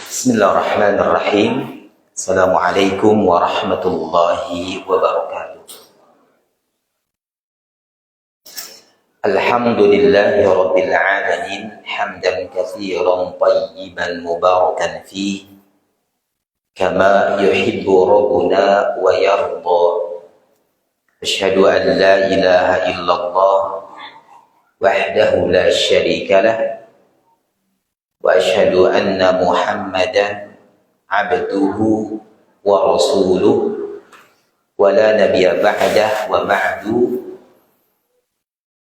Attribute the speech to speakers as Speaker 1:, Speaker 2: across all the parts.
Speaker 1: Bismillahirrahmanirrahim. Assalamualaikum warahmatullahi wabarakatuh. Alhamdulillahi rabbil alamin, hamdan katsiran tayyiban mubarakan fihi kama yuhibbu rabbuna wa yarda. Asyhadu an la ilaha illallah wahdahu la syarika lah wa asyhadu anna Muhammadan abduhu wa rasuluh wa la nabiyya ba'dah wa ba'du.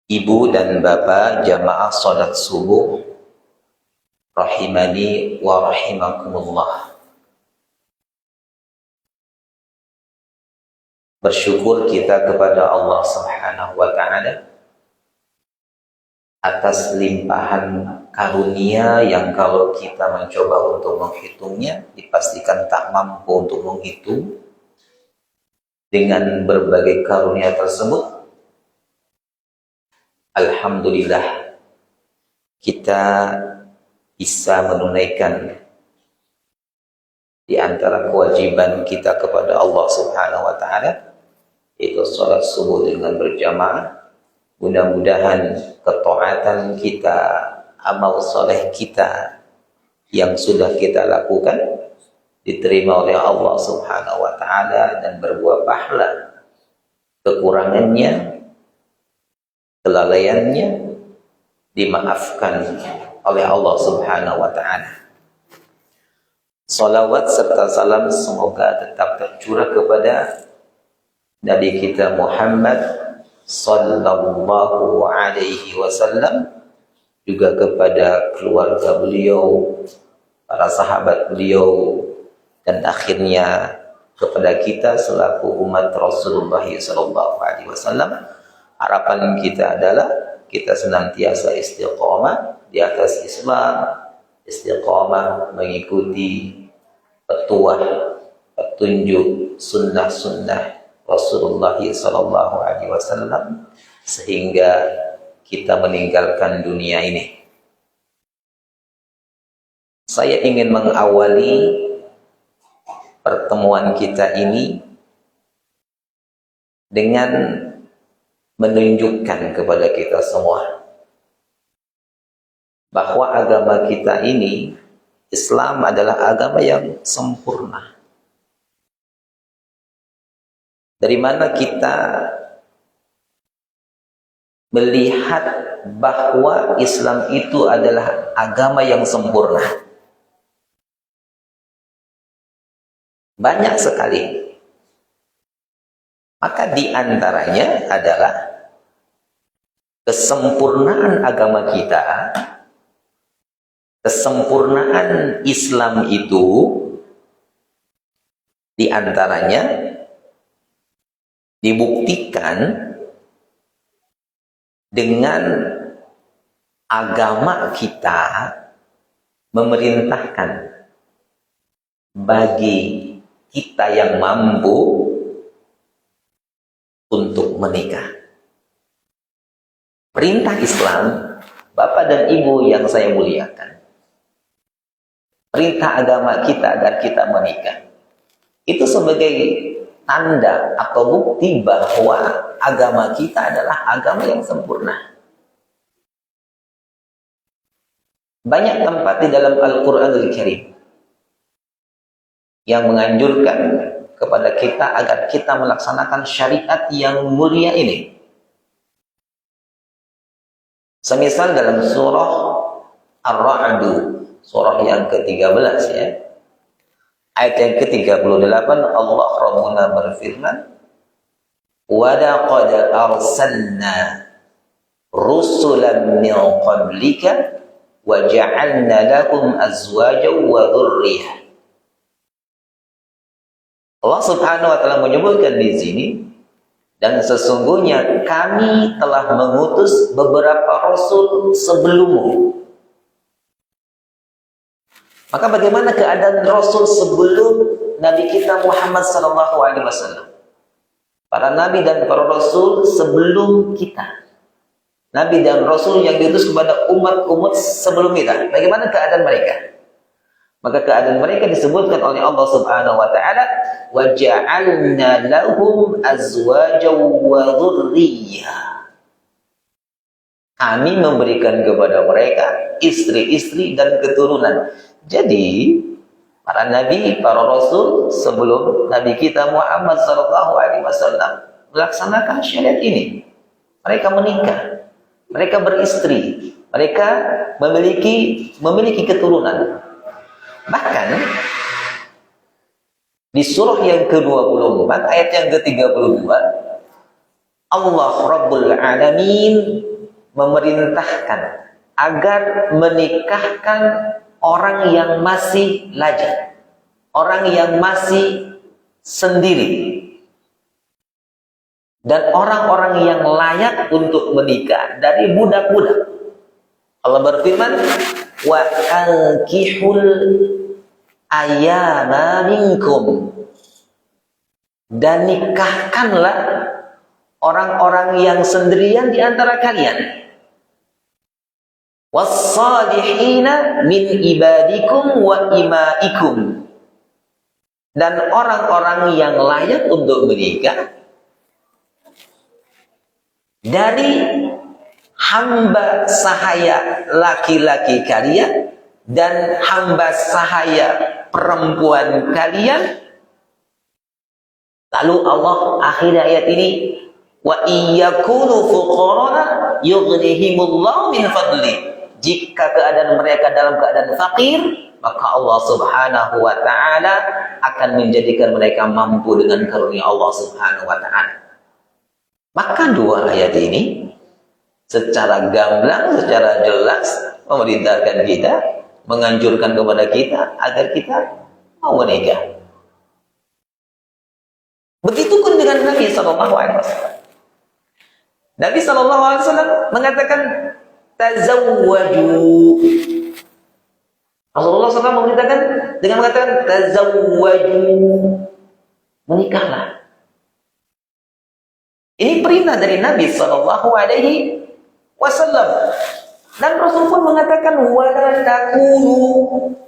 Speaker 1: Ibu dan bapak jamaah salat subuh rahimani wa rahimakumullah. Bersyukur kita kepada Allah Subhanahu wa ta'ala atas limpahan karunia yang kalau kita mencoba untuk menghitungnya dipastikan tak mampu untuk menghitung. Dengan berbagai karunia tersebut, alhamdulillah kita bisa menunaikan di antara kewajiban kita kepada Allah Subhanahu wa ta'ala, yaitu salat subuh dengan berjamaah. Mudah-mudahan ketaatan kita, amal soleh kita yang sudah kita lakukan diterima oleh Allah Subhanahu wa ta'ala dan berbuah pahala. Kekurangannya, kelalaiannya dimaafkan oleh Allah Subhanahu wa ta'ala. Salawat serta salam semoga tetap tercurah kepada Nabi kita Muhammad sallallahu alaihi wasallam, juga kepada keluarga beliau, para sahabat beliau, dan akhirnya kepada kita selaku umat Rasulullah sallallahu alaihi wasallam. Harapan kita adalah kita senantiasa istiqamah di atas Islam, istiqamah mengikuti petunjuk sunnah-sunnah Rasulullah sallallahu alaihi wasallam sehingga kita meninggalkan dunia ini. Saya ingin mengawali pertemuan kita ini dengan menunjukkan kepada kita semua bahwa agama kita ini, Islam, adalah agama yang sempurna. Dari mana kita melihat bahwa Islam itu adalah agama yang sempurna? Banyak sekali. Maka di antaranya adalah kesempurnaan agama kita, kesempurnaan Islam itu di antaranya dibuktikan dengan agama kita memerintahkan bagi kita yang mampu untuk menikah. Perintah Islam, Bapak dan Ibu yang saya muliakan, perintah agama kita agar kita menikah, itu sebagai tanda atau bukti bahwa agama kita adalah agama yang sempurna. Banyak tempat di dalam Al-Quranul Karim yang menganjurkan kepada kita agar kita melaksanakan syariat yang mulia ini. Semisal dalam surah Ar-Ra'd, surah yang ke-13 ya. Ayat yang ke-38, Allah Rabbuna berfirman, wa laqad arsalna rusulan min qablika wa ja'alna lakum azwajan wa dhurriyyah. Allah Subhanahu wa ta'ala menyebutkan di sini, dan sesungguhnya kami telah mengutus beberapa rasul sebelummu. Maka bagaimana keadaan Rasul sebelum Nabi kita Muhammad sallallahu alaihi wasallam? Para nabi dan para rasul sebelum kita, nabi dan rasul yang diutus kepada umat-umat sebelum kita, bagaimana keadaan mereka? Maka keadaan mereka disebutkan oleh Allah Subhanahu wa taala, wa ja'alna lahum azwajan wa dzurriyyah. Kami memberikan kepada mereka istri-istri dan keturunan. Jadi para nabi, para rasul sebelum nabi kita Muhammad sallallahu alaihi wasallam melaksanakan syariat ini. Mereka menikah, mereka beristri, mereka memiliki keturunan. Bahkan di surah yang ke-24 ayat yang ke-32, Allah Rabbul Alamin memerintahkan agar menikahkan orang yang masih lajang, orang yang masih sendiri, dan orang-orang yang layak untuk menikah dari budak-budak. Allah berfirman, wa ankihul ayyama minkum, dan nikahkanlah orang-orang yang sendirian di antara kalian. Was-salihina min ibadikum wa imaikum, dan orang-orang yang layak untuk menikah dari hamba sahaya laki-laki kalian dan hamba sahaya perempuan kalian. Lalu Allah akhir ayat ini, wa iyakunu fuqara yughnihimullahu min fadli. Jika keadaan mereka dalam keadaan fakir, maka Allah Subhanahu wa taala akan menjadikan mereka mampu dengan karunia Allah Subhanahu wa taala. Maka dua ayat ini secara gamblang, secara jelas memerintahkan kita, menganjurkan kepada kita agar kita mau menikah. Begitupun dengan Nabi sallallahu alaihi wasallam. Nabi sallallahu alaihi wasallam mengatakan tazawwaju. Rasulullah SAW memerintahkan dengan mengatakan tazawwaju, menikahlah. Ini perintah dari Nabi sallallahu alaihi wasallam. Dan Rasul pun mengatakan wala takunu,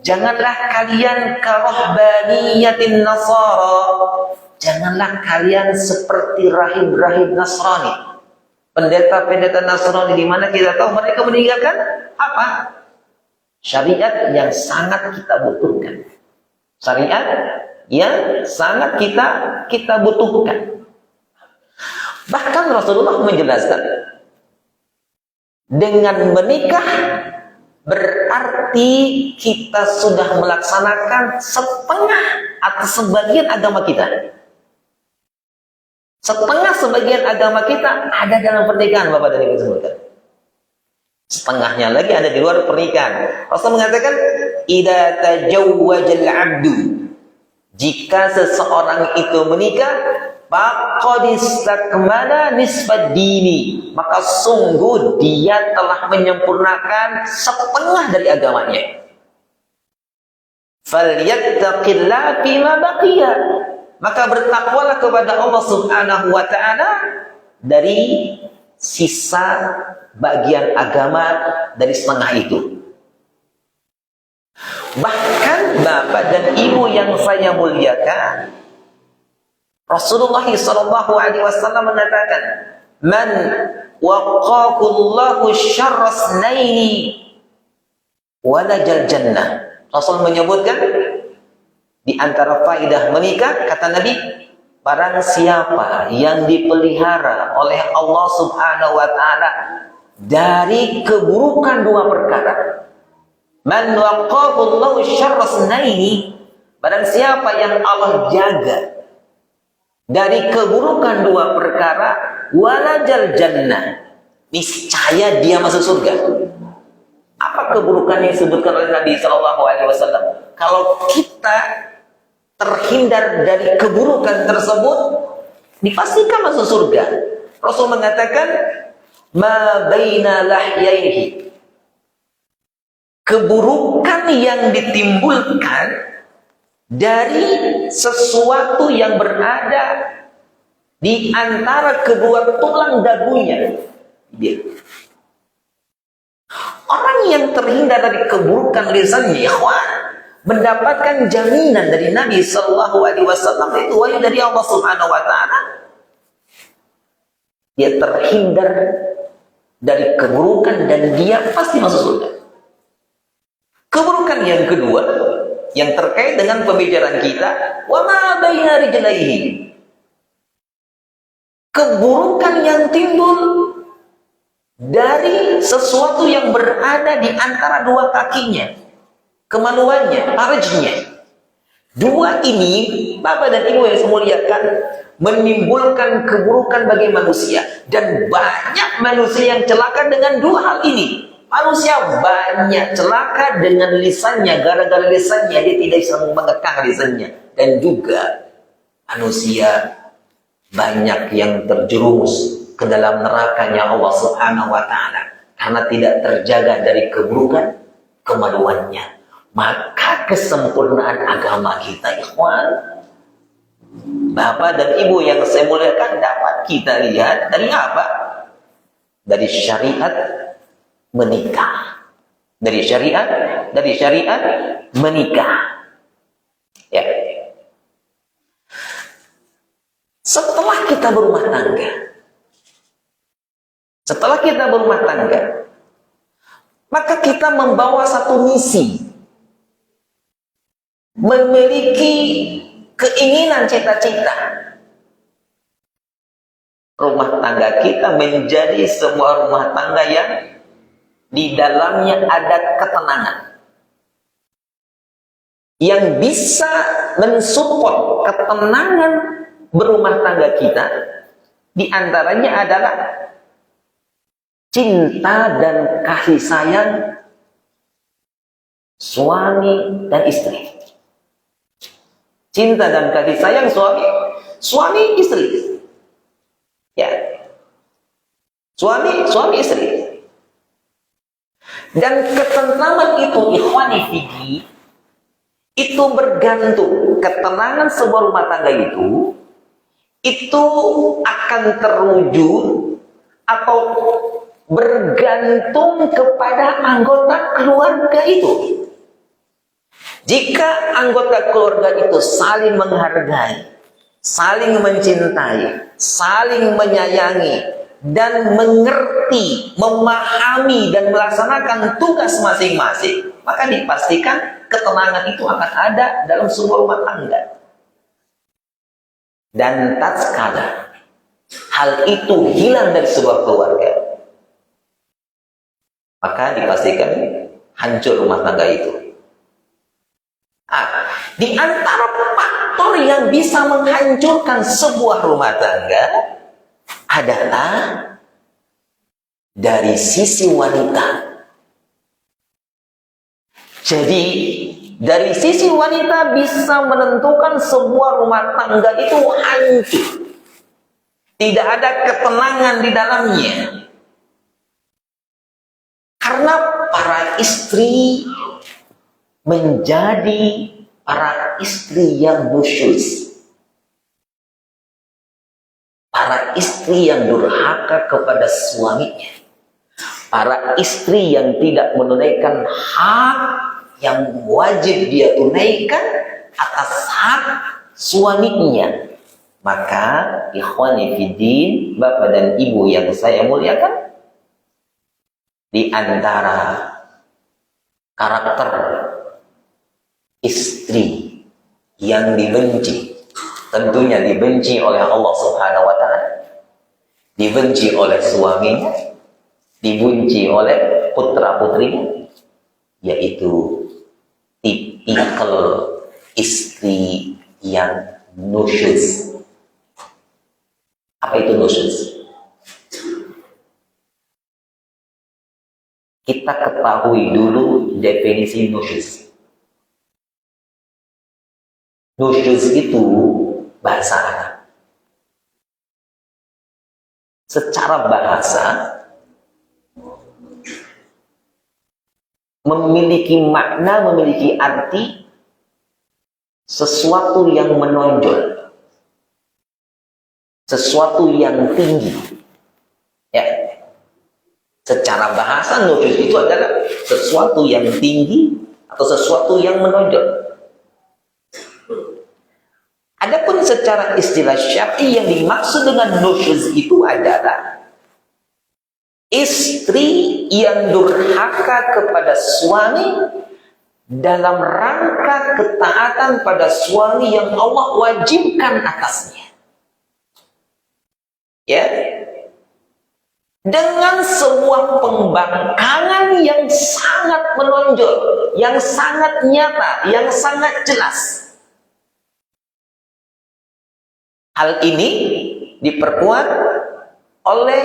Speaker 1: janganlah kalian karahbaniyatin nasara, janganlah kalian seperti rahib-rahib Nasrani, pendeta-pendeta Nasrani, di mana kita tahu mereka meninggalkan apa? Syariat yang sangat kita butuhkan. Syariat yang sangat kita butuhkan. Bahkan Rasulullah menjelaskan, dengan menikah berarti kita sudah melaksanakan setengah atau sebagian agama kita. Setengah sebagian agama kita ada dalam pernikahan, Bapak dan Ibu sebutkan. Setengahnya lagi ada di luar pernikahan. Rasul mengatakan, idza tajawwajal 'abdu, jika seseorang itu menikah, faqad istakmala nisfad dini, maka sungguh dia telah menyempurnakan setengah dari agamanya. Falyattaqillah fima baqiya, maka bertakwalah kepada Allah Subhanahu wa taala dari sisa bagian agama dari setengah itu. Bahkan Bapak dan Ibu yang saya muliakan, Rasulullah sallallahu alaihi wasallam mengatakan, man waqaqallahu syarrasnaini walajal jannah. Rasul menyebutkan di antara faidah menikah, kata Nabi, barang siapa yang dipelihara oleh Allah Subhanahu wa taala dari keburukan dua perkara. Man waqaqallahu syarrasnaini, barang siapa yang Allah jaga dari keburukan dua perkara, walajal jannah, niscaya dia masuk surga. Apa keburukan yang disebutkan oleh Nabi Shallallahu Alaihi Wasallam? Kalau kita terhindar dari keburukan tersebut, dipastikan masuk surga. Rasul mengatakan, ma baina lahyaihi, keburukan yang ditimbulkan dari sesuatu yang berada di antara kedua tulang dagunya. Orang yang terhindar dari keburukan lisannya, ikhwan, mendapatkan jaminan dari Nabi Shallallahu Alaihi Wasallam, itu wahyu dari Allah Subhanahu Wa Taala, dia terhindar dari keburukan dan dia pasti masuk surga. Keburukan yang kedua yang terkait dengan pembicaraan kita, wa ma baina rijlaihi, keburukan yang timbul dari sesuatu yang berada di antara dua kakinya, kemaluannya, farjnya. Dua ini, Bapak dan Ibu yang saya muliakan, menimbulkan keburukan bagi manusia, dan banyak manusia yang celaka dengan dua hal ini. Manusia banyak celaka dengan lisannya, gara-gara lisannya dia tidak bisa mengekang lisannya, dan juga manusia banyak yang terjerumus ke dalam nerakanya Allah Subhanahu Wa Taala karena tidak terjaga dari keburukan kemaluannya. Maka kesempurnaan agama kita, ikhwan, Bapak dan Ibu yang saya muliakan, dapat kita lihat dari apa? Dari syariat menikah. Dari syariat menikah. Ya. Setelah kita berumah tangga, maka kita membawa satu misi, memiliki keinginan, cita-cita. Rumah tangga kita menjadi sebuah rumah tangga yang di dalamnya ada ketenangan, yang bisa mensupport ketenangan berumah tangga kita. Di antaranya adalah cinta dan kasih sayang suami dan istri. Cinta dan kasih sayang suami istri. Ya. Suami istri. Dan ketentraman itu, ikhwani fiddin, itu bergantung, ketenangan sebuah rumah tangga itu akan terwujud atau bergantung kepada anggota keluarga itu. Jika anggota keluarga itu saling menghargai, saling mencintai, saling menyayangi, dan mengerti, memahami, dan melaksanakan tugas masing-masing, maka dipastikan ketenangan itu akan ada dalam sebuah rumah tangga. Dan tatkala hal itu hilang dari sebuah keluarga, maka dipastikan hancur rumah tangga itu. Di antara faktor yang bisa menghancurkan sebuah rumah tangga adalah dari sisi wanita. Jadi dari sisi wanita bisa menentukan sebuah rumah tangga itu hancur. Tidak ada ketenangan di dalamnya. Karena para istri menjadi para istri yang nusyuz, para istri yang durhaka kepada suaminya, para istri yang tidak menunaikan hak yang wajib dia tunaikan atas hak suaminya. Maka ikhwani fiddin, Bapak dan Ibu yang saya muliakan, di antara karakter istri yang dibenci, tentunya dibenci oleh Allah Subhanahu Wa Taala, dibenci oleh suaminya, dibenci oleh putra-putrinya, yaitu tipikal istri yang nusyuz. Apa itu nusyuz? Kita ketahui dulu definisi nusyuz. Nusyuz itu bahasa Arab. Secara bahasa memiliki makna, memiliki arti sesuatu yang menonjol, sesuatu yang tinggi. Ya. Secara bahasa nusyuz itu adalah sesuatu yang tinggi atau sesuatu yang menonjol. Adapun secara istilah syar'i yang dimaksud dengan nusyuz itu adalah istri yang durhaka kepada suami dalam rangka ketaatan pada suami yang Allah wajibkan atasnya. Ya. Dengan sebuah pembangkangan yang sangat menonjol, yang sangat nyata, yang sangat jelas. Hal ini diperkuat oleh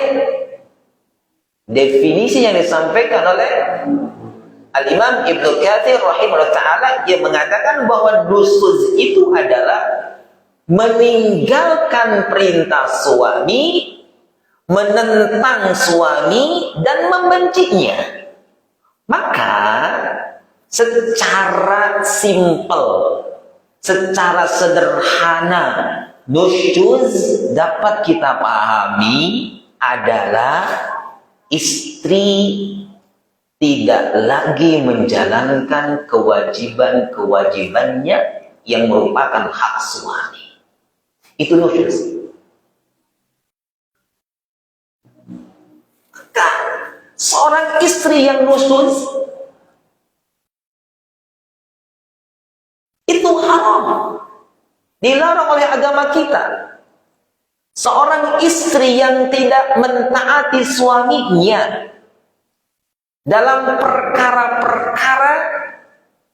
Speaker 1: definisi yang disampaikan oleh Al-Imam Ibnu Katsir rahimahullah ta'ala, yang mengatakan bahwa nusyuz itu adalah meninggalkan perintah suami, menentang suami, dan membencinya. Maka secara simpel, secara sederhana, nusyuz dapat kita pahami adalah istri tidak lagi menjalankan kewajiban-kewajibannya yang merupakan hak suami. Itu nusyuz. Maka seorang istri yang nusyuz itu haram, dilarang oleh agama kita. Seorang istri yang tidak mentaati suaminya dalam perkara-perkara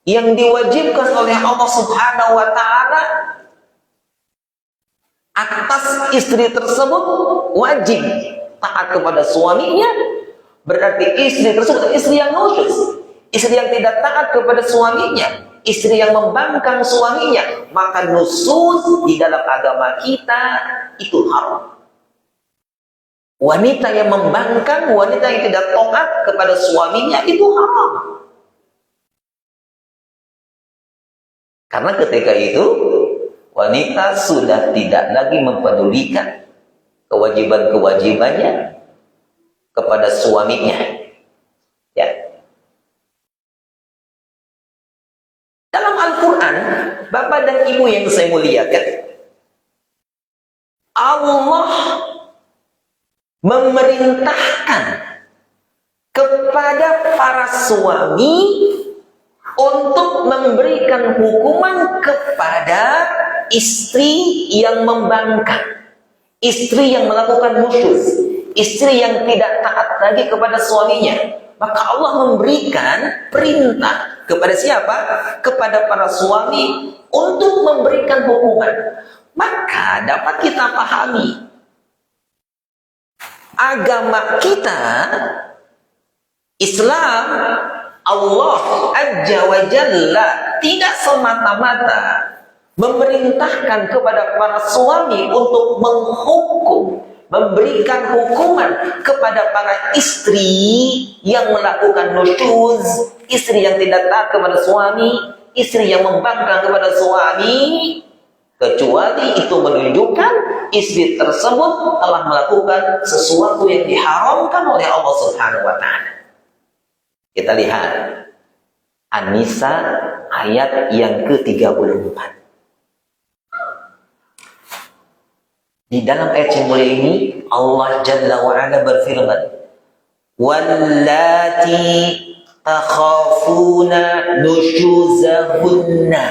Speaker 1: yang diwajibkan oleh Allah Subhanahu wa ta'ala atas istri tersebut, wajib taat kepada suaminya, berarti istri tersebut istri yang nusyuz, istri yang tidak taat kepada suaminya, istri yang membangkang suaminya. Maka nusyuz di dalam agama kita itu haram. Wanita yang membangkang, wanita yang tidak taat kepada suaminya itu haram. Karena ketika itu wanita sudah tidak lagi mempedulikan kewajiban-kewajibannya kepada suaminya. Ya. Dalam Al-Quran, Bapak dan Ibu yang saya muliakan, Allah memerintahkan kepada para suami untuk memberikan hukuman kepada istri yang membangkang, istri yang melakukan nusyuz, istri yang tidak taat lagi kepada suaminya. Maka Allah memberikan perintah kepada siapa? Kepada para suami untuk memberikan hukuman. Maka dapat kita pahami, agama kita, Islam, Allah Azza wa Jalla tidak semata-mata memerintahkan kepada para suami untuk menghukum, memberikan hukuman kepada para istri yang melakukan nusyuz, istri yang tidak taat kepada suami, istri yang membangkang kepada suami, kecuali itu menunjukkan istri tersebut telah melakukan sesuatu yang diharamkan oleh Allah Subhanahu wa ta'ala. Kita lihat An-Nisa ayat yang ke-34. Di dalam ayat yang mulia ini Allah Jalla wa Ala berfirman, "Wallati takhafuna nusyuzahunna."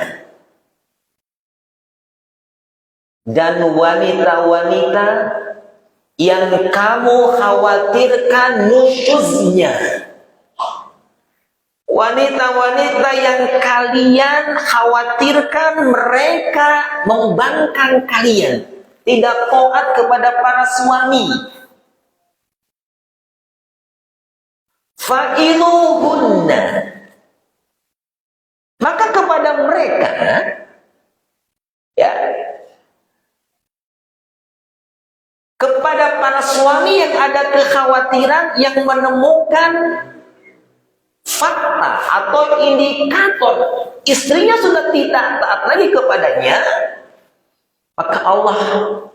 Speaker 1: Dan wanita-wanita yang kamu khawatirkan nusyuznya, wanita-wanita yang kalian khawatirkan mereka membangkang kalian, tidak taat kepada para suami, fa'iluhunna, maka kepada mereka, ya, kepada para suami yang ada kekhawatiran, yang menemukan fakta atau indikator istrinya sudah tidak taat lagi kepadanya, maka Allah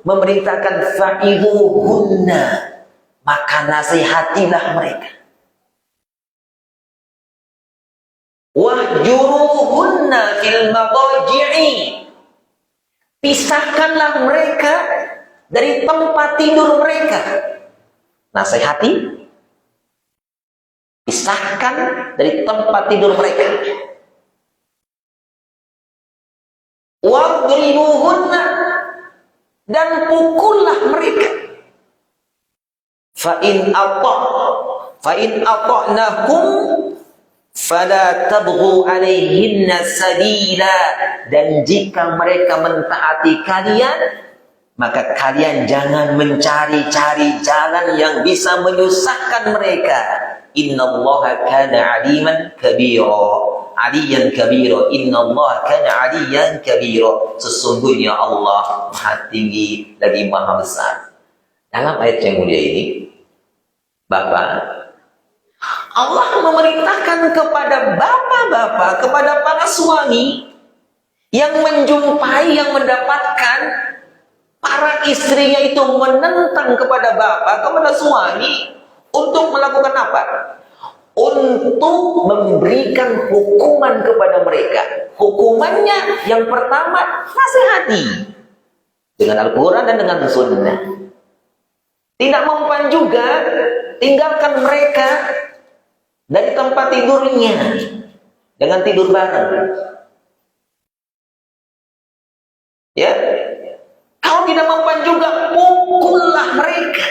Speaker 1: memerintahkan fa'iduhunna, maka nasihatilah mereka, wahjuruhunna fil madaji'i, Pisahkanlah mereka dari tempat tidur mereka. Nasihati, pisahkan dari tempat tidur mereka. Wadribuhunna, dan pukullah mereka. Fa in ata'nakum fala tabghu alaihinna sabila, dan jika mereka mentaati kalian, maka kalian jangan mencari-cari jalan yang bisa menyusahkan mereka. Innallaha kana aliman kabira, aliyan kabira, innallaha kana aliyan kabira, sesungguhnya Allah maha tinggi lagi maha besar. Dalam ayat yang mulia ini, Bapak, Allah memerintahkan kepada bapak-bapak, kepada para suami yang menjumpai, yang mendapatkan para istrinya itu menentang kepada bapak, kepada suami, untuk melakukan apa? Untuk memberikan hukuman kepada mereka. Hukumannya yang pertama, nasihati dengan Al-Quran dan dengan Sunnah. Tidak mempan juga, tinggalkan mereka dari tempat tidurnya dengan tidur bareng. Ya, kalau tidak mempan juga, pukullah mereka.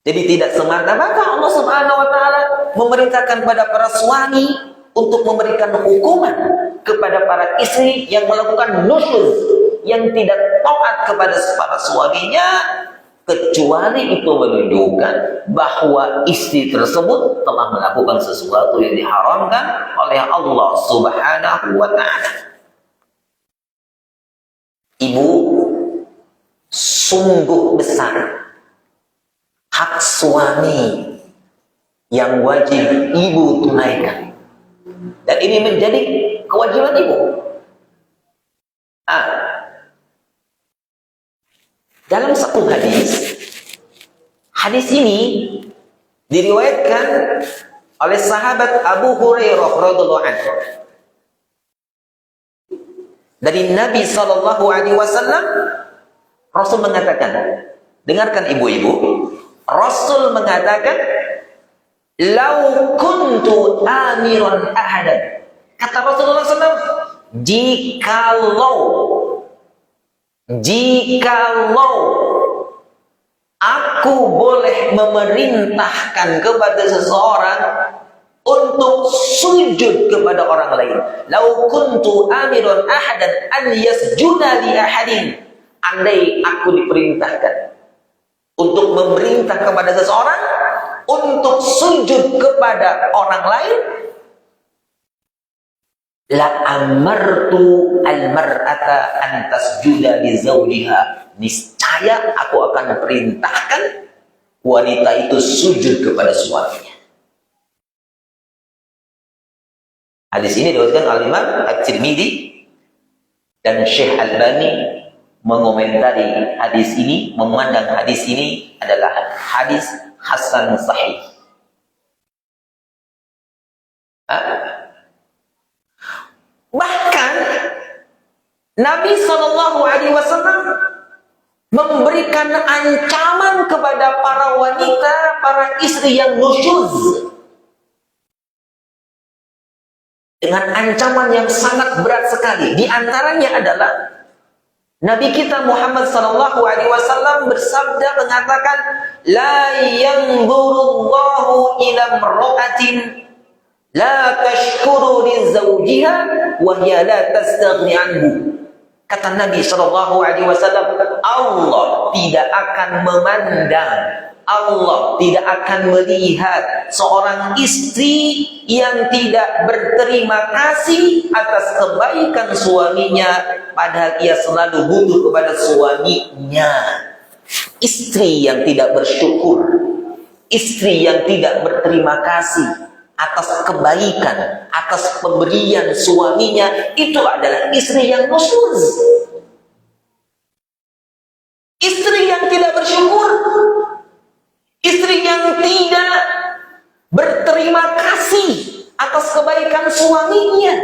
Speaker 1: Jadi tidak semata-mata Allah Subhanahu wa taala memerintahkan pada para suami untuk memberikan hukuman kepada para istri yang melakukan nusyuz, yang tidak taat kepada para suaminya, kecuali itu menunjukkan bahwa istri tersebut telah melakukan sesuatu yang diharamkan oleh Allah Subhanahu wa taala. Ibu, sungguh besar hak suami yang wajib ibu tunaikan, dan ini menjadi kewajiban ibu. Dalam satu hadis ini diriwayatkan oleh sahabat Abu Hurairah radhiyallahu anhu dari Nabi sallallahu alaihi wasallam. Rasul mengatakan, dengarkan ibu-ibu, Rasul mengatakan, "Lau kuntu amiran ahadan." Kata Rasulullah SAW, jikalau aku boleh memerintahkan kepada seseorang untuk sujud kepada orang lain, lau kuntu amiran ahadan an yasjuda li ahadin, andai aku diperintahkan untuk memerintah kepada seseorang untuk sujud kepada orang lain, la amartu al-mar'ata an tasjuda li zawjiha, niscaya aku akan perintahkan wanita itu sujud kepada suaminya. Hadis ini diriwayatkan oleh Imam At-Tirmidzi, dan Syekh Albani mengomentari hadis ini, memandang hadis ini adalah hadis hasan sahih. Bahkan Nabi SAW memberikan ancaman kepada para wanita, para istri yang nusyuz, dengan ancaman yang sangat berat sekali. Di antaranya adalah Nabi kita Muhammad SAW bersabda, mengatakan, la yanzurullahu ila imra'atin la tashkuru li zawjiha wa hiya la tastaghni anhu. Kata Nabi SAW, Allah tidak akan memandang, Allah tidak akan melihat seorang istri yang tidak berterima kasih atas kebaikan suaminya, padahal ia selalu butuh kepada suaminya. Istri yang tidak bersyukur, istri yang tidak berterima kasih atas kebaikan, atas pemberian suaminya, itu adalah istri yang nusyuz. Istri yang tidak bersyukur, istri yang tidak berterima kasih atas kebaikan suaminya.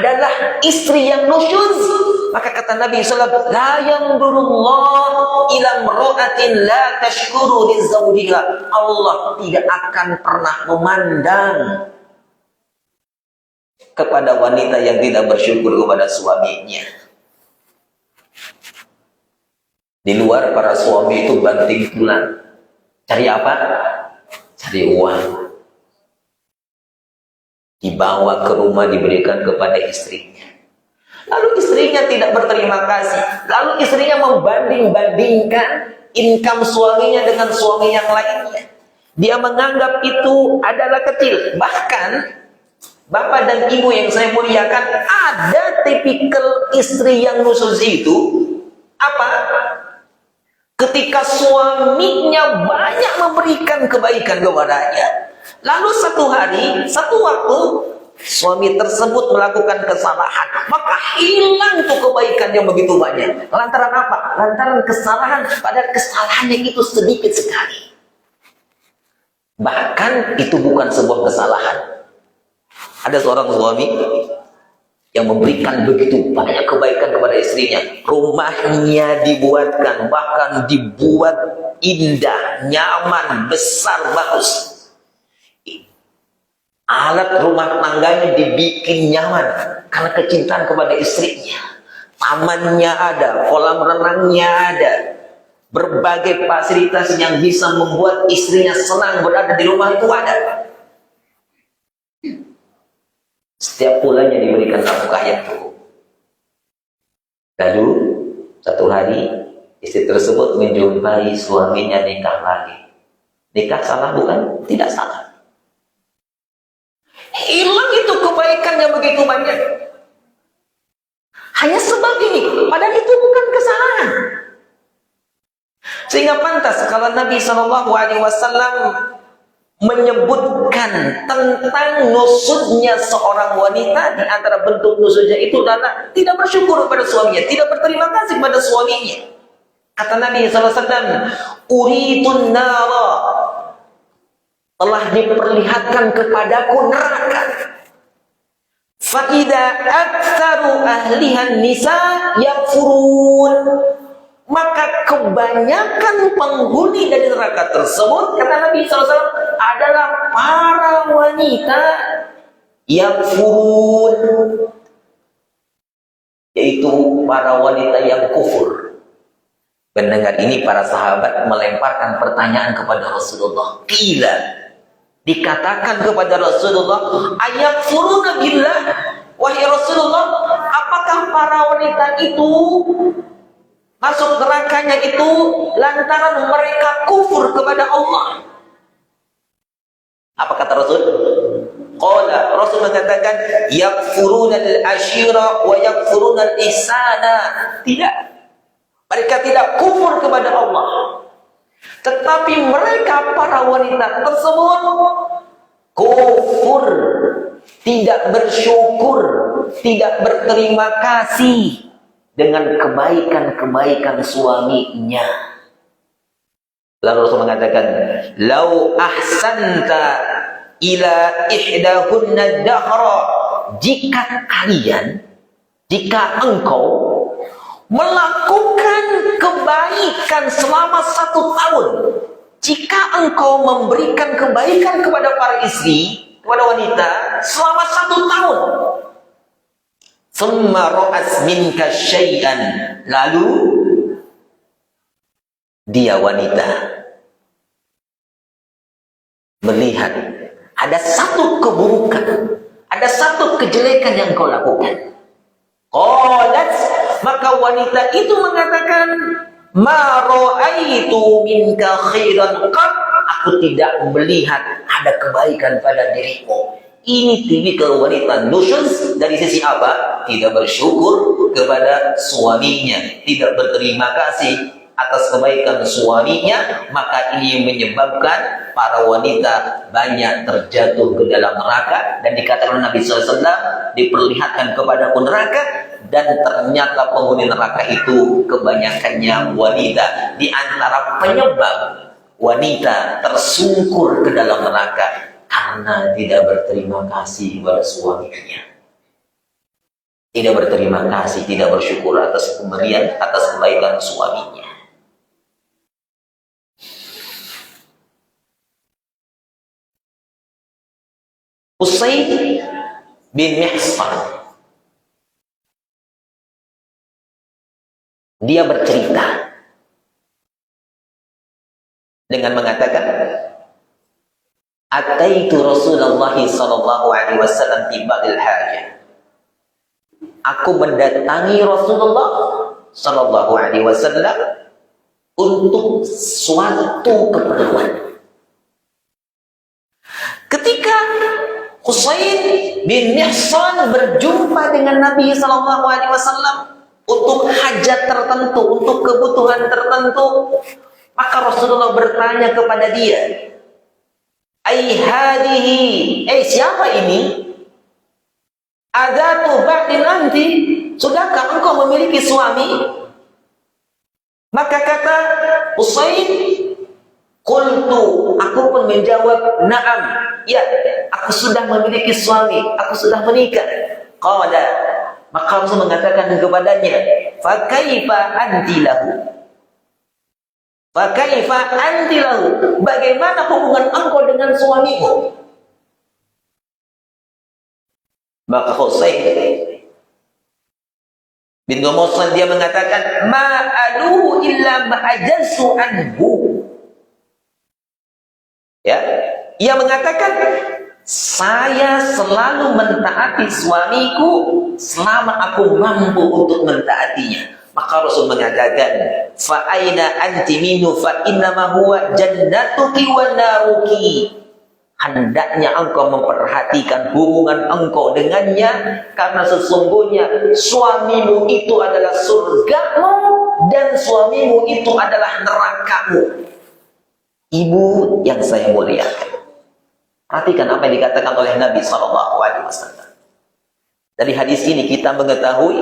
Speaker 1: adalah istri yang nusyuz. Maka kata Nabi SAW, la yanzurullah ila imra'atin la tashkuru li zawjiha. Allah tidak akan pernah memandang kepada wanita yang tidak bersyukur kepada suaminya. Di luar para suami itu banting tulang. Cari apa? Cari uang. Dibawa ke rumah, diberikan kepada istrinya. Lalu istrinya tidak berterima kasih. Lalu istrinya membanding-bandingkan income suaminya dengan suami yang lainnya. Dia menganggap itu adalah kecil. Bahkan Bapak dan Ibu yang saya muliakan, ada tipikal istri yang nusyuz itu apa? Ketika suaminya banyak memberikan kebaikan kepadanya, lalu satu hari, satu waktu, suami tersebut melakukan kesalahan, maka hilang tuh kebaikan yang begitu banyak. Lantaran apa? Lantaran kesalahan, padahal kesalahannya itu sedikit sekali. Bahkan itu bukan sebuah kesalahan. Ada seorang suami yang memberikan begitu banyak kebaikan kepada istrinya. Rumahnya dibuatkan, bahkan dibuat indah, nyaman, besar, bagus. Alat rumah tangganya dibikin nyaman karena kecintaan kepada istrinya. Tamannya ada, kolam renangnya ada, berbagai fasilitas yang bisa membuat istrinya senang berada di rumah itu ada. Setiap bulannya diberikan nafkah yang cukup. Lalu satu hari istri tersebut menjumpai suaminya nikah lagi. Nikah salah bukan? Tidak salah. Hilang itu kebaikan yang begitu banyak. Hanya sebab ini, padahal itu bukan kesalahan. Sehingga pantas kalau Nabi SAW menyebutkan tentang nusudnya seorang wanita, di antara bentuk nusudnya itu adalah tidak bersyukur pada suaminya, tidak berterima kasih pada suaminya. Kata Nabi SAW, uritun nara, telah diperlihatkan kepadaku neraka. Fa'idha aktsaru ahlihan nisa yakfurun, maka kebanyakan penghuni dari neraka tersebut, kata Nabi SAW, adalah para wanita yang furun, yaitu para wanita yang kufur. Mendengar ini, para sahabat melemparkan pertanyaan kepada Rasulullah. Qila, dikatakan kepada Rasulullah, ayat furuna billah, wahai Rasulullah, apakah para wanita itu masuk nerakanya itu lantaran mereka kufur kepada Allah? Apa kata Rasul? Qala, Rasul mengatakan, yakfuruna al-ashira wa yakfuruna al-ihsana. Tidak. Mereka tidak kufur kepada Allah, tetapi mereka para wanita tersebut kufur, tidak bersyukur, tidak berterima kasih dengan kebaikan-kebaikan suaminya. Lalu Rasul mengatakan, lau ahsanta ila ihdahunna dahra, jika engkau melakukan kebaikan selama 1 tahun, jika engkau memberikan kebaikan kepada para istri, kepada wanita selama 1 tahun, summa ra'as minka syai'an, lalu dia wanita melihat ada satu keburukan, ada satu kejelekan yang kau lakukan. Qalat, maka wanita itu mengatakan, ma ra'aitu minka khairan qat, aku tidak melihat ada kebaikan pada dirimu. Ini tipikal wanita nusyuz dari sisi apa? Tidak bersyukur kepada suaminya, tidak berterima kasih atas kebaikan suaminya. Maka ini menyebabkan para wanita banyak terjatuh ke dalam neraka. Dan dikatakan Nabi SAW, diperlihatkan kepada neraka, dan ternyata penghuni neraka itu kebanyakannya wanita. Di antara penyebab wanita tersungkur ke dalam neraka karena tidak berterima kasih kepada suaminya. tidak berterima kasih, tidak bersyukur atas pemberian, atas kebaikan suaminya. Usaid bin Mihsan, dia bercerita dengan mengatakan, Ataitu Rasulullah sallallahu alaihi wasallam fi ba'dil hajah. Aku mendatangi Rasulullah sallallahu alaihi wasallam untuk suatu keperluan. Ketika Usaid bin Mihsan berjumpa dengan Nabi sallallahu alaihi wasallam untuk hajat tertentu, untuk kebutuhan tertentu, maka Rasulullah bertanya kepada dia, "Ai hadihi?" Siapa ini? "Adatu ba'din anti?" Sudahkah engkau memiliki suami? Maka kata Usaid, "Qultu," aku pun menjawab, "Na'am, ya, aku sudah memiliki suami, aku sudah menikah." Qala, maka Rasul mengatakan kepadanya, "Fa kaifa anti lahu?" Fa kaifa anti lahu? Bagaimana hubungan engkau dengan suamimu? Maka Husain bin Mihsan dia mengatakan, "Ma'aluhu illa ma'ajaztu anhu." Ya, ia mengatakan, saya selalu mentaati suamiku selama aku mampu untuk mentaatinya. Maka Rasul mengatakan, fa aina anti minhu fa innama huwa jannatuki wa naruki. Hendaknya engkau memperhatikan hubungan engkau dengannya, karena sesungguhnya suamimu itu adalah surgamu dan suamimu itu adalah nerakamu. Ibu yang saya muliakan, perhatikan apa yang dikatakan oleh Nabi SAW. Dari hadis ini kita mengetahui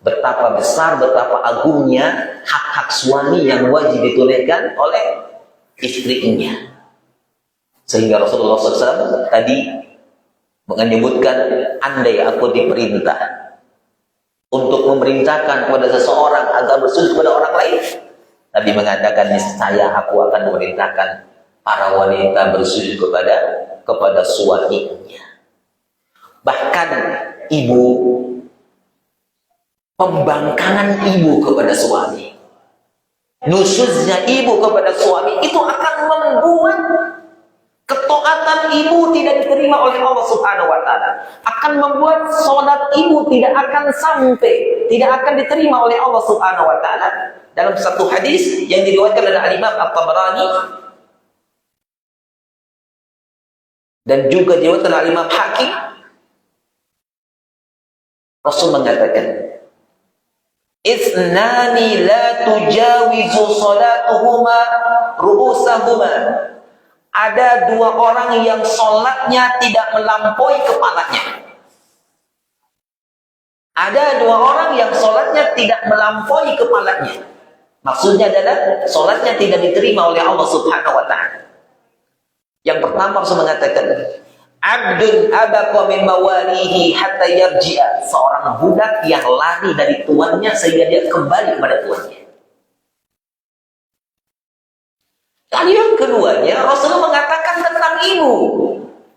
Speaker 1: betapa besar, betapa agungnya hak-hak suami yang wajib ditunaikan oleh istrinya. Sehingga Rasulullah SAW tadi menyebutkan, andai aku diperintah untuk memerintahkan kepada seseorang agar bersujud kepada orang lain, Nabi mengatakan, niscaya aku akan memerintahkan para wanita bersujud kepada suaminya. Bahkan ibu, pembangkangan ibu kepada suami, nusyuznya ibu kepada suami, itu akan membuat ketaatan ibu tidak diterima oleh Allah Subhanahu wa taala, akan membuat salat ibu tidak akan sampai, tidak akan diterima oleh Allah Subhanahu wa taala. Dalam satu hadis yang diriwayatkan oleh Imam At-Tabarani dan juga diriwayatkan oleh Imam Hakim, Rasul mengatakan, "Isnani la tujawizu salatuhuma ru'usahuma." Ada dua orang yang sholatnya tidak melampaui kepalanya. Ada dua orang yang sholatnya tidak melampaui kepalanya. Maksudnya adalah sholatnya tidak diterima oleh Allah Subhanahu wa ta'ala. Yang pertama Rasul mengatakan, "Abdun abaqa min mawalihi hatta yarji'a." Seorang budak yang lari dari tuannya sehingga dia kembali kepada tuannya. Dan yang keduanya, Rasulullah mengatakan tentang ibu,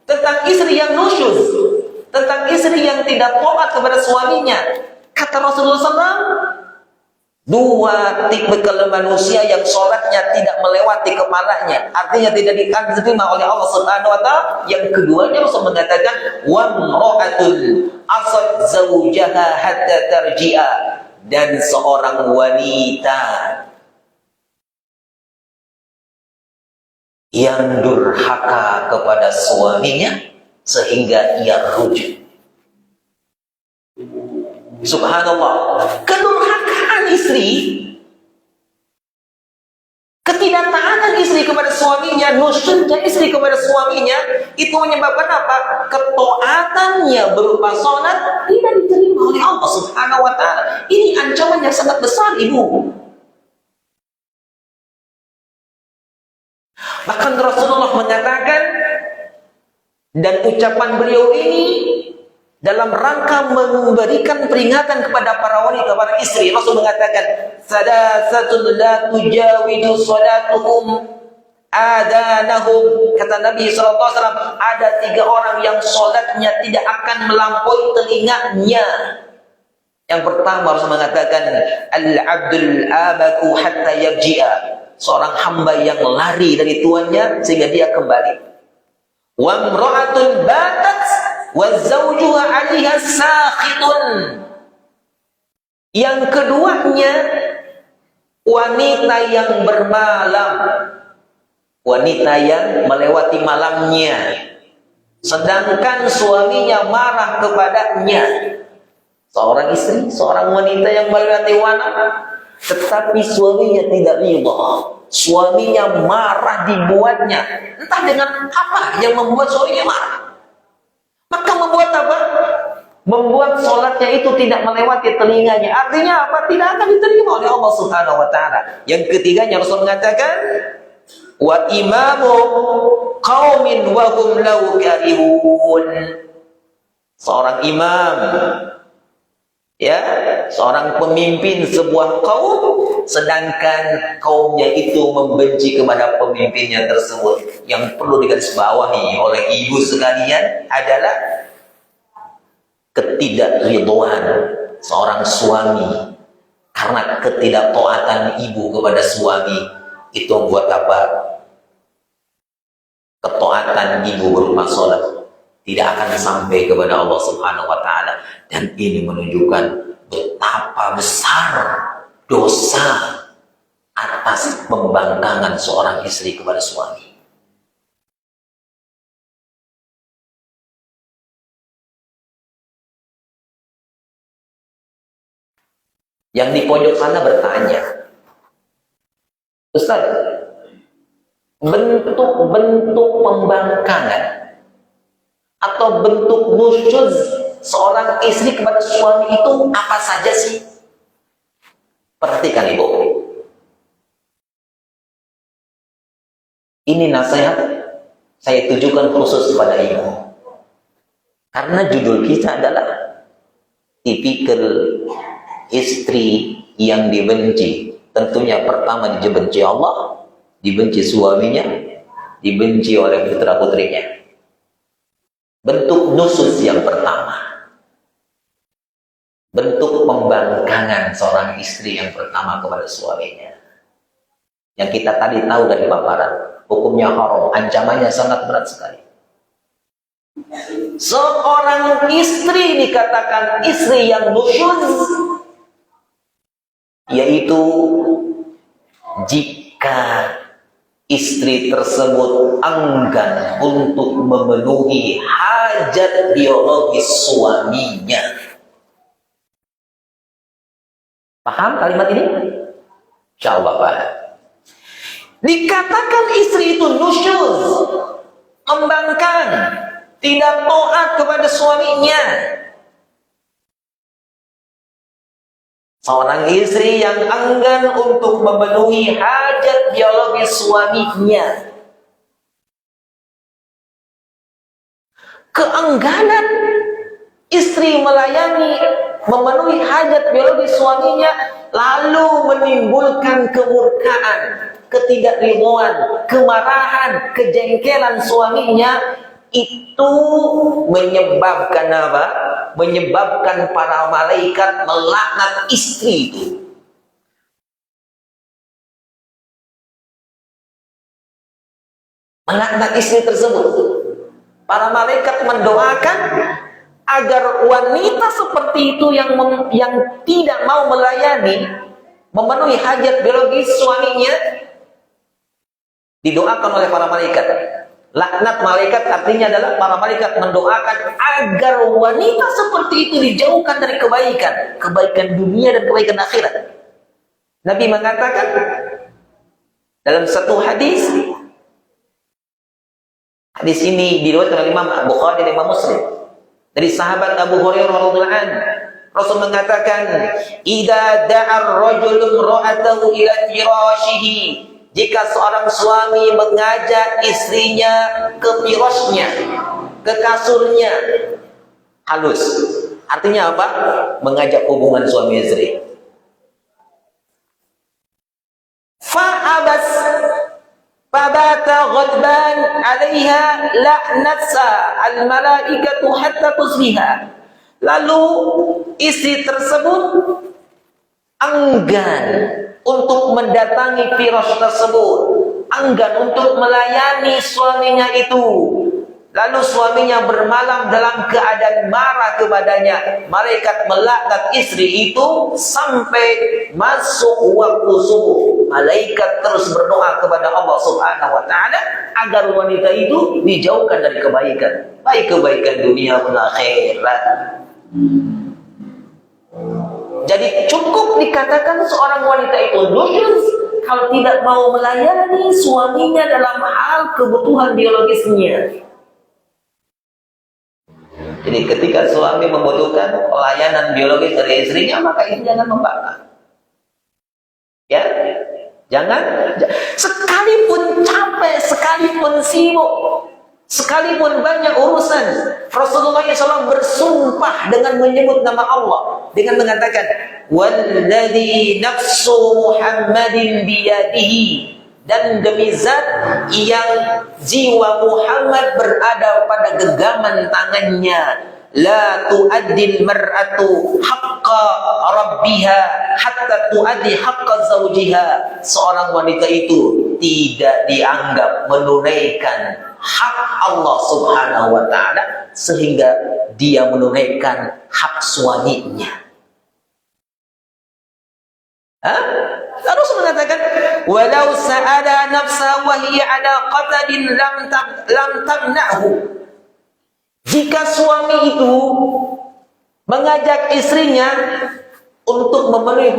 Speaker 1: tentang istri yang nusyuz, tentang istri yang tidak taat kepada suaminya. Kata Rasulullah SAW, dua tipe manusia yang sholatnya tidak melewati kepalanya, artinya tidak diterima oleh Allah Subhanahu wa ta'ala. Yang keduanya Rasul mengatakan, wamra'atul asad zawjaha hatta tarji'a, dan seorang wanita yang durhaka kepada suaminya sehingga ia rujuk. Subhanallah, kedurhakaan istri, ketidaktaatan istri kepada suaminya, nusyuznya istri kepada suaminya, itu menyebabkan apa? Ketaatannya berupa salat tidak diterima oleh Allah Subhanahu wa ta'ala. Ini ancaman yang sangat besar, ibu. Bahkan Rasulullah mengatakan, dan ucapan beliau ini dalam rangka memberikan peringatan kepada para wanita, para istri. Rasul mengatakan, "Salasatun la tujawidu salatuhum adanahum." Kata Nabi SAW, ada 3 orang yang sholatnya tidak akan melampaui telinganya. Yang pertama Rasul mengatakan, "Al-abdul abaku hatta yarji'a." Seorang hamba yang lari dari tuannya sehingga dia kembali. "Wa imra'atun batat wa zawjuha 'alaiha sakhitun." Yang keduanya, wanita yang bermalam, wanita yang melewati malamnya, sedangkan suaminya marah kepadanya. Seorang istri, seorang wanita yang melewati malam, tetapi suaminya tidak ridha. Suaminya marah dibuatnya. Entah dengan apa yang membuat suaminya marah. Maka membuat apa? Membuat sholatnya itu tidak melewati telinganya. Artinya apa? Tidak akan diterima oleh Allah Subhanahu wa Ta'ala. Yang ketiganya Rasul mengatakan, "Wa imamu qaumin wa hum lahu karihun." Seorang imam, ya, seorang pemimpin sebuah kaum, sedangkan kaumnya itu membenci kepada pemimpinnya tersebut. Yang perlu digarisbawahi oleh ibu sekalian adalah ketidakridhaan seorang suami karena ketidaktaatan ibu kepada suami. Itu membuat apa? Ketaatan ibu berupa sholat tidak akan sampai kepada Allah Subhanahu wa Ta'ala. Dan ini menunjukkan betapa besar dosa atas pembangkangan seorang istri kepada suami. Yang di pojok sana bertanya, "Ustaz, bentuk-bentuk pembangkangan atau bentuk nusyuz seorang istri kepada suami itu apa saja sih?" Perhatikan ibu, ini nasihat saya tujukan khusus kepada ibu, karena judul kita adalah tipikal istri yang dibenci. Tentunya pertama dibenci Allah, dibenci suaminya, dibenci oleh putra-putrinya. Bentuk nusus yang pertama, bentuk pembangkangan seorang istri yang pertama kepada suaminya, yang kita tadi tahu dari paparan, hukumnya haram, ancamannya sangat berat sekali. Seorang istri dikatakan istri yang nusyuz, yaitu jika istri tersebut enggan untuk memenuhi hajat biologis suaminya. Paham kalimat ini? Insyaallah paham. Dikatakan istri itu nusyuz, membangkang, tidak taat kepada suaminya. Seorang istri yang enggan untuk memenuhi hajat biologis suaminya. Keengganan istri memenuhi hajat biologis suaminya lalu menimbulkan kemurkaan, ketidakridhaan, kemarahan, kejengkelan suaminya, itu menyebabkan apa? Menyebabkan para malaikat melaknat istri itu. Melaknat istri tersebut. Para malaikat mendoakan agar wanita seperti itu yang tidak mau melayani, memenuhi hajat biologis suaminya, didoakan oleh para malaikat. Laknat malaikat artinya adalah para malaikat mendoakan agar wanita seperti itu dijauhkan dari kebaikan dunia dan kebaikan akhirat. Nabi mengatakan dalam satu hadis ini diriwayatkan oleh Imam Bukhari dan Imam Muslim dari sahabat Abu Hurairah radhiyallahu anhu, Rasul mengatakan, "Idza da'a ar-rajulu imra'atahu ila firashihi." Jika seorang suami mengajak istrinya ke firasnya, ke kasurnya, halus. Artinya apa? Mengajak hubungan suami istri. Fa'abas fabata ghadban 'alaiha la'natsa al-malaikatu hatta tusbiha. Lalu istri tersebut enggan untuk mendatangi firash tersebut, enggan untuk melayani suaminya itu. Lalu suaminya bermalam dalam keadaan marah kepadanya. Malaikat melaknat istri itu sampai masuk waktu subuh. Malaikat terus berdoa kepada Allah Subhanahu wa taala agar wanita itu dijauhkan dari kebaikan, baik kebaikan dunia maupun akhirat. Jadi cukup dikatakan seorang wanita itu nusyuz kalau tidak mau melayani suaminya dalam hal kebutuhan biologisnya. Jadi ketika suami membutuhkan pelayanan biologis dari istrinya, maka itu jangan membantah. Ya, jangan. Sekalipun capek, sekalipun sibuk, sekalipun banyak urusan, Rasulullah SAW bersumpah dengan menyebut nama Allah, dengan mengatakan, "Walladzi nafsu Muhammadin biyadihi." Dan demi zat yang jiwa Muhammad berada pada genggaman tangannya, la tu'addil mar'atu haqqa rabbiha hatta tu'addi haqqa zawjiha. Seorang wanita itu tidak dianggap menunaikan hak Allah Subhanahu wa taala sehingga dia menunaikan hak suaminya. Rasul mengatakan, walau sa'ala nafsa wa hiya ala qatadin lam tamna'hu. Jika suami itu mengajak istrinya untuk memenuhi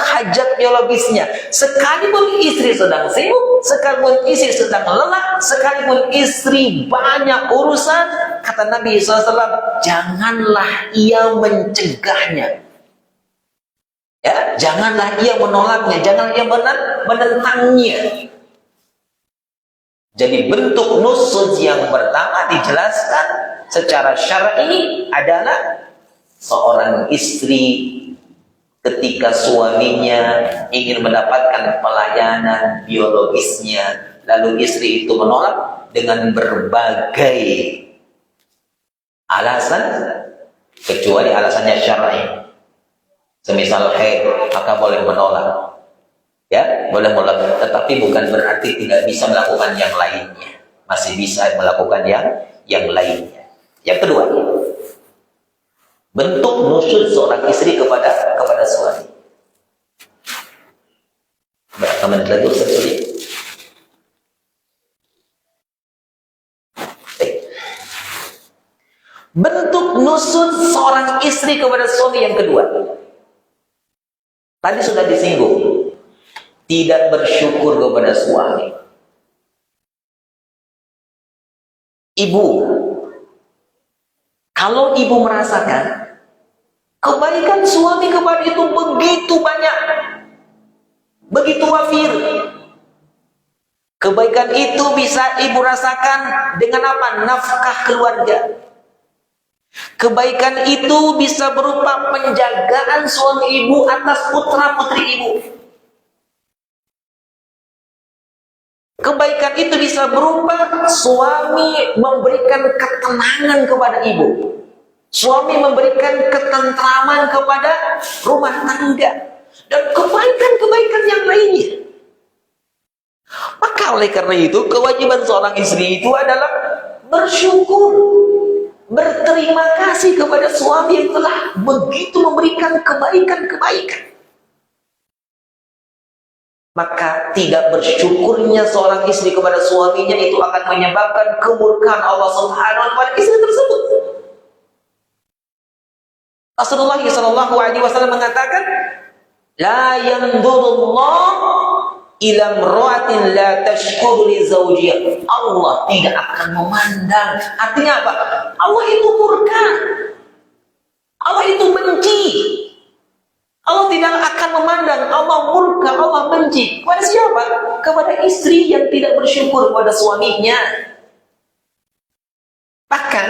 Speaker 1: hajat biologisnya, sekalipun istri sedang sibuk, sekalipun istri sedang lelah, sekalipun istri banyak urusan, kata Nabi SAW, janganlah ia mencegahnya. Ya, janganlah ia menolaknya, janganlah ia menentangnya. Jadi bentuk nusuz yang pertama dijelaskan secara syar'i adalah seorang istri ketika suaminya ingin mendapatkan pelayanan biologisnya, lalu istri itu menolak dengan berbagai alasan, kecuali alasannya syar'i. Semisal haid, maka boleh menolak. Ya, boleh menolak, tetapi bukan berarti tidak bisa melakukan yang lainnya. Masih bisa melakukan yang lainnya. Yang kedua, bentuk nusyuz seorang istri kepada suami. Berapa menit lagi Ustaz Sudi? Bentuk nusyuz seorang istri kepada suami yang kedua. Tadi sudah disinggung, tidak bersyukur kepada suami. Ibu, kalau ibu merasakan kebaikan suami kepada itu begitu banyak, begitu wafir, kebaikan itu bisa ibu rasakan dengan apa? Nafkah keluarga. Kebaikan itu bisa berupa penjagaan suami ibu atas putra-putri ibu. Kebaikan itu bisa berupa suami memberikan ketenangan kepada ibu. Suami memberikan ketentraman kepada rumah tangga. Dan kebaikan-kebaikan yang lainnya. Maka oleh karena itu, kewajiban seorang istri itu adalah bersyukur, berterima kasih kepada suami yang telah begitu memberikan kebaikan-kebaikan. Maka tidak bersyukurnya seorang istri kepada suaminya itu akan menyebabkan kemurkaan Allah Subhanahu wa taala istri tersebut. Rasulullah SAW mengatakan, la yanzurullah ila imra'atin la tashkuru li zawjiha. Allah tidak akan memandang. Artinya apa? Allah itu murka. Allah itu benci. Allah tidak akan memandang. Allah murka, Allah benci. Kepada siapa? Kepada istri yang tidak bersyukur kepada suaminya. Bahkan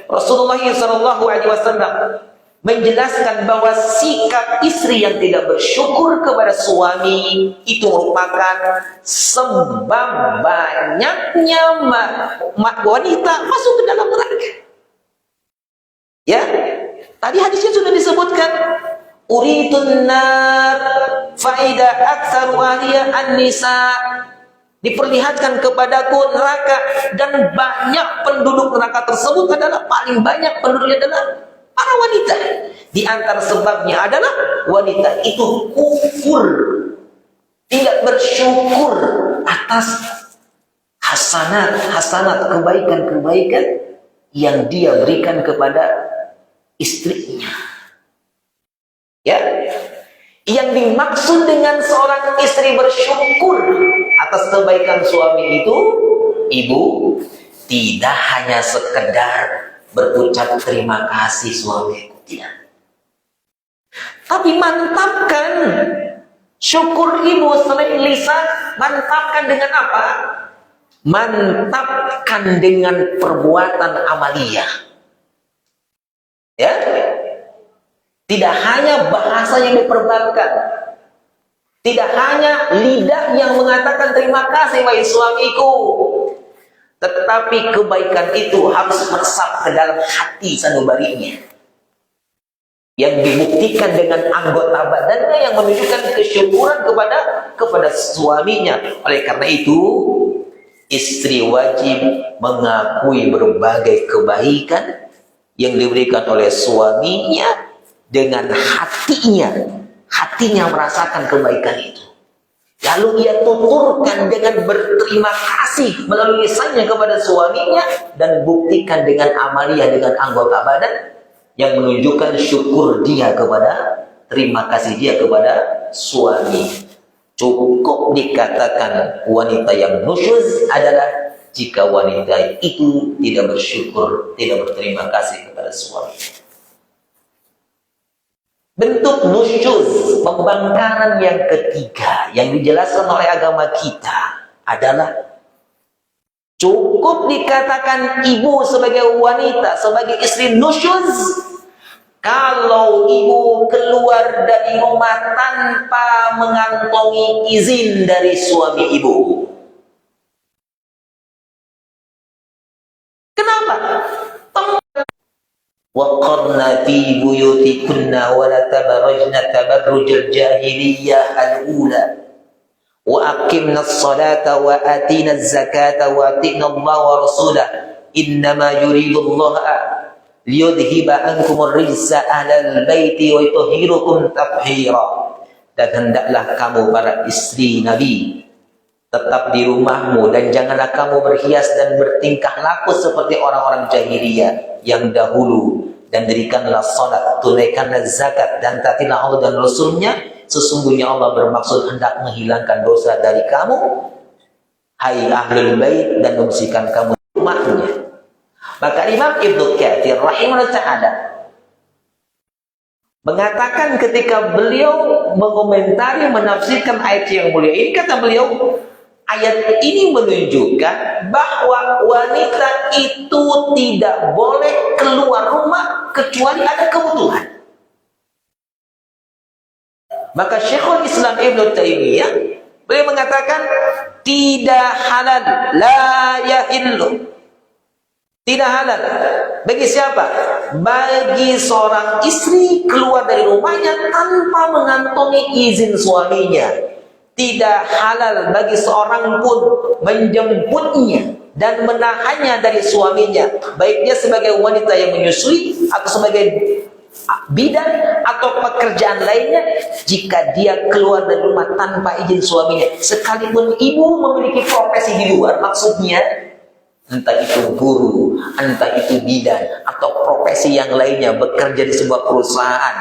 Speaker 1: Rasulullah SAW menjelaskan bahwa sikap istri yang tidak bersyukur kepada suami itu merupakan sebab banyaknya wanita masuk ke dalam neraka. Ya, tadi hadisnya sudah disebutkan. Uridun nar faida aktsaru ahliya an-nisa. Diperlihatkan kepadaku neraka dan banyak penduduk neraka tersebut adalah paling banyak penduduknya adalah para wanita. Di antara sebabnya adalah wanita itu kufur, tidak bersyukur atas hasanat kebaikan yang dia berikan kepada istrinya. Ya, yang dimaksud dengan seorang istri bersyukur atas kebaikan suami itu, ibu, tidak hanya sekedar berucap terima kasih suamiku, tidak. Tapi mantapkan syukur ibu selain lisan, mantapkan dengan apa? Mantapkan dengan perbuatan amaliyah. Ya, tidak hanya bahasa yang diperbankan, tidak hanya lidah yang mengatakan terima kasih wahai suamiku, tetapi kebaikan itu harus meresap ke dalam hati sanubarinya, yang dibuktikan dengan anggota badannya yang menunjukkan kesyukuran kepada suaminya. Oleh karena itu, istri wajib mengakui berbagai kebaikan yang diberikan oleh suaminya dengan hatinya merasakan kebaikan itu. Lalu ia tuturkan dengan berterima kasih melalui lisannya kepada suaminya dan buktikan dengan amalia dengan anggota badan yang menunjukkan syukur dia kepada, terima kasih dia kepada suami. Cukup dikatakan wanita yang nusyuz adalah jika wanita itu tidak bersyukur, tidak berterima kasih kepada suami. Bentuk nusyuz, pembangkangan yang ketiga yang dijelaskan oleh agama kita adalah cukup dikatakan ibu sebagai wanita, sebagai istri nusyuz, kalau ibu keluar dari rumah tanpa mengantongi izin dari suami ibu. Kenapa? وَقَرْنَ فِي بُيُوتِكُنَّ وَلَا تَبَرَّجْنَ تَبَرُّجَ الْجَاهِلِيَّةِ الْأُولَى وَأَقِمْنَا الصَّلَاةَ وَآتِينَا الزَّكَاةَ وَأَطِعْنَا اللَّهَ وَرَسُولَهُ إِنَّمَا يُرِيدُ اللَّهُ لِيُذْهِبَ عَنكُمُ الرِّجْسَ أَهْلَ الْبَيْتِ وَيُطَهِّرَكُمْ تَطْهِيرًا. Dan hendaklah kamu para istri Nabi tetap di rumahmu dan janganlah kamu berhias dan bertingkah laku seperti orang-orang jahiliyah yang dahulu, dan dirikanlah salat, tunaikanlah zakat, dan taatilah Allah dan Rasulnya. Sesungguhnya Allah bermaksud hendak menghilangkan dosa dari kamu, hai ahlul bait, dan membersihkan kamu rumahnya. Maka Imam Ibnu Katsir rahimahullah ta'ala mengatakan ketika beliau mengomentari, menafsirkan ayat yang mulia ini, kata beliau, ayat ini menunjukkan bahwa wanita itu tidak boleh keluar rumah kecuali ada kebutuhan. Maka Syekhul Islam Ibnu Taimiyah beliau mengatakan tidak halal, la yahillu. Tidak halal. Bagi siapa? Bagi seorang istri keluar dari rumahnya tanpa mengantongi izin suaminya. Tidak halal bagi seorang pun menjemputnya dan menahannya dari suaminya, baik dia sebagai wanita yang menyusui atau sebagai bidan atau pekerjaan lainnya, jika dia keluar dari rumah tanpa izin suaminya. Sekalipun ibu memiliki profesi di luar, maksudnya entah itu guru, entah itu bidan atau profesi yang lainnya, bekerja di sebuah perusahaan,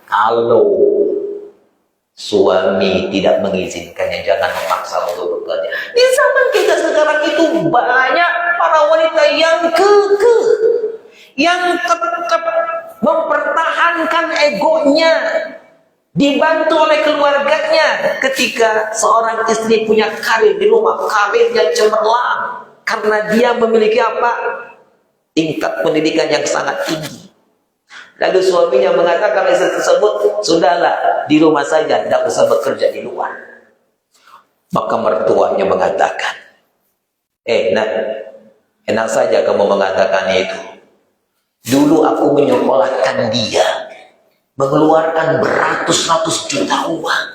Speaker 1: kalau suami tidak mengizinkannya, jangan memaksa untuk bekerja. Di zaman kita sekarang itu banyak para wanita yang kekeh, yang tetap mempertahankan egonya, dibantu oleh keluarganya. Ketika seorang istri punya karir di rumah, karirnya cemerlang karena dia memiliki apa? tingkat pendidikan yang sangat tinggi. Lalu suaminya mengatakan istri tersebut, sudahlah di rumah saja, tidak usah bekerja di luar. Maka mertuanya mengatakan, nak, enak saja kamu mengatakan itu. Dulu aku menyekolahkan dia, mengeluarkan beratus-ratus juta uang.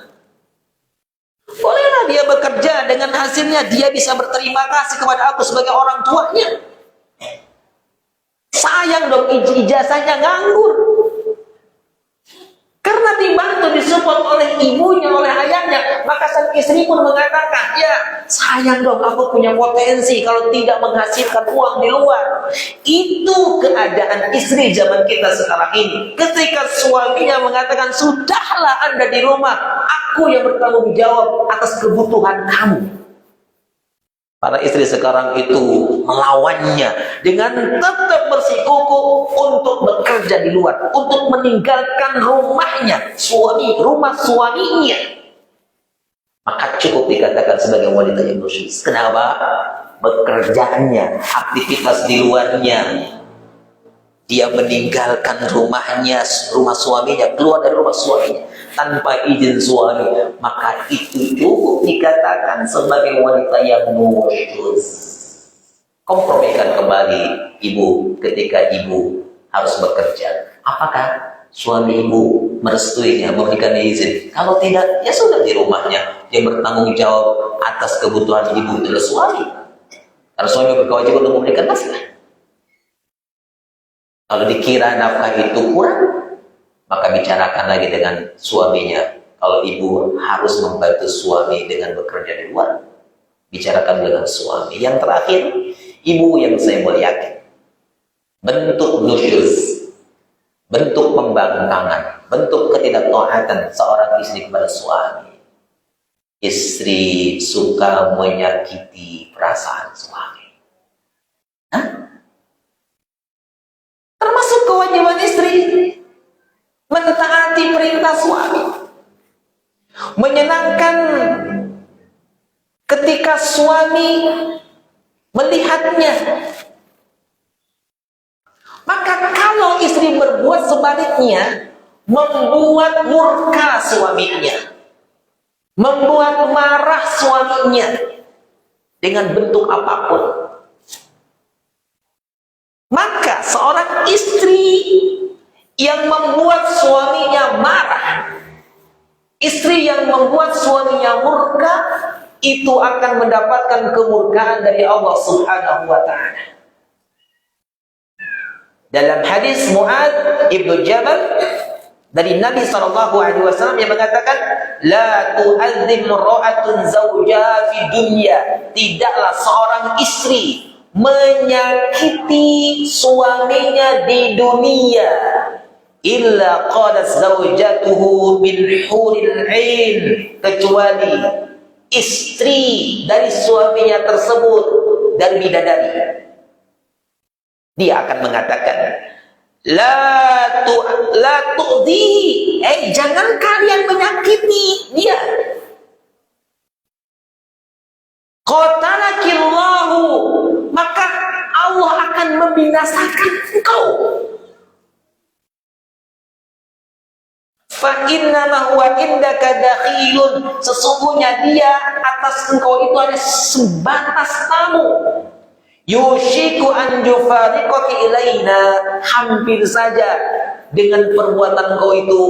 Speaker 1: Bolehlah dia bekerja, dengan hasilnya dia bisa berterima kasih kepada aku sebagai orang tuanya. Sayang dong ijazahnya nganggur. Karena dibantu, disupport oleh ibunya, oleh ayahnya. Maka sang istri pun mengatakan, ya sayang dong aku punya potensi kalau tidak menghasilkan uang di luar. Itu keadaan istri zaman kita sekarang ini. Ketika suaminya mengatakan, sudahlah Anda di rumah, aku yang bertanggung jawab atas kebutuhan kamu. Para istri sekarang itu melawannya dengan tetap bersikukuh untuk bekerja di luar, untuk meninggalkan rumahnya, rumah suaminya. Maka cukup dikatakan sebagai wanita yang nusyuz. Kenapa? Bekerjanya, aktivitas di luarnya. Dia meninggalkan rumahnya, rumah suaminya, keluar dari rumah suaminya tanpa izin suami, maka itu cukup dikatakan sebagai wanita yang nusyuz. Kompromikan kembali ibu ketika ibu harus bekerja. Apakah suami ibu merestuinya, memberikan izin? Kalau tidak, ya sudah di rumahnya. Dia bertanggung jawab atas kebutuhan ibu itu adalah suami. Karena suami berkewajiban untuk memberikan nafkah. Kalau dikira nafkah itu kurang, maka bicarakan lagi dengan suaminya. Kalau ibu harus membantu suami dengan bekerja di luar, bicarakan dengan suami. Yang terakhir, ibu yang saya muliakan, bentuk nusyuz, bentuk pembangkangan, bentuk ketidaktaatan seorang istri kepada suami. Istri suka menyakiti perasaan suami. Hah? Termasuk kewajiban istri mentaati perintah suami, menyenangkan ketika suami melihatnya. Maka kalau istri berbuat sebaliknya, membuat murka suaminya, membuat marah suaminya dengan bentuk apapun, maka seorang istri yang membuat suaminya marah, istri yang membuat suaminya murka, itu akan mendapatkan kemurkaan dari Allah Subhanahu wa ta'ala. Dalam hadis Mu'adz ibnu Jabal dari Nabi SAW yang mengatakan, la tu'adzim ra'atun zawjaha fi dunya, tidaklah seorang istri menyakiti suaminya di dunia, illa qadat zawjatuhu min huril 'ain, kecuali istri dari suaminya tersebut dari bidadari. Dia akan mengatakan, la tu'dhihi, jangan kalian menyakiti dia. Qatalakillahu, maka Allah akan membinasakan engkau. Fa innama huwa indaka dakhilun, sesungguhnya dia atas engkau itu hanya sebatas tamu. Yushiku an yufariqaki ilaina, hampir saja dengan perbuatan engkau itu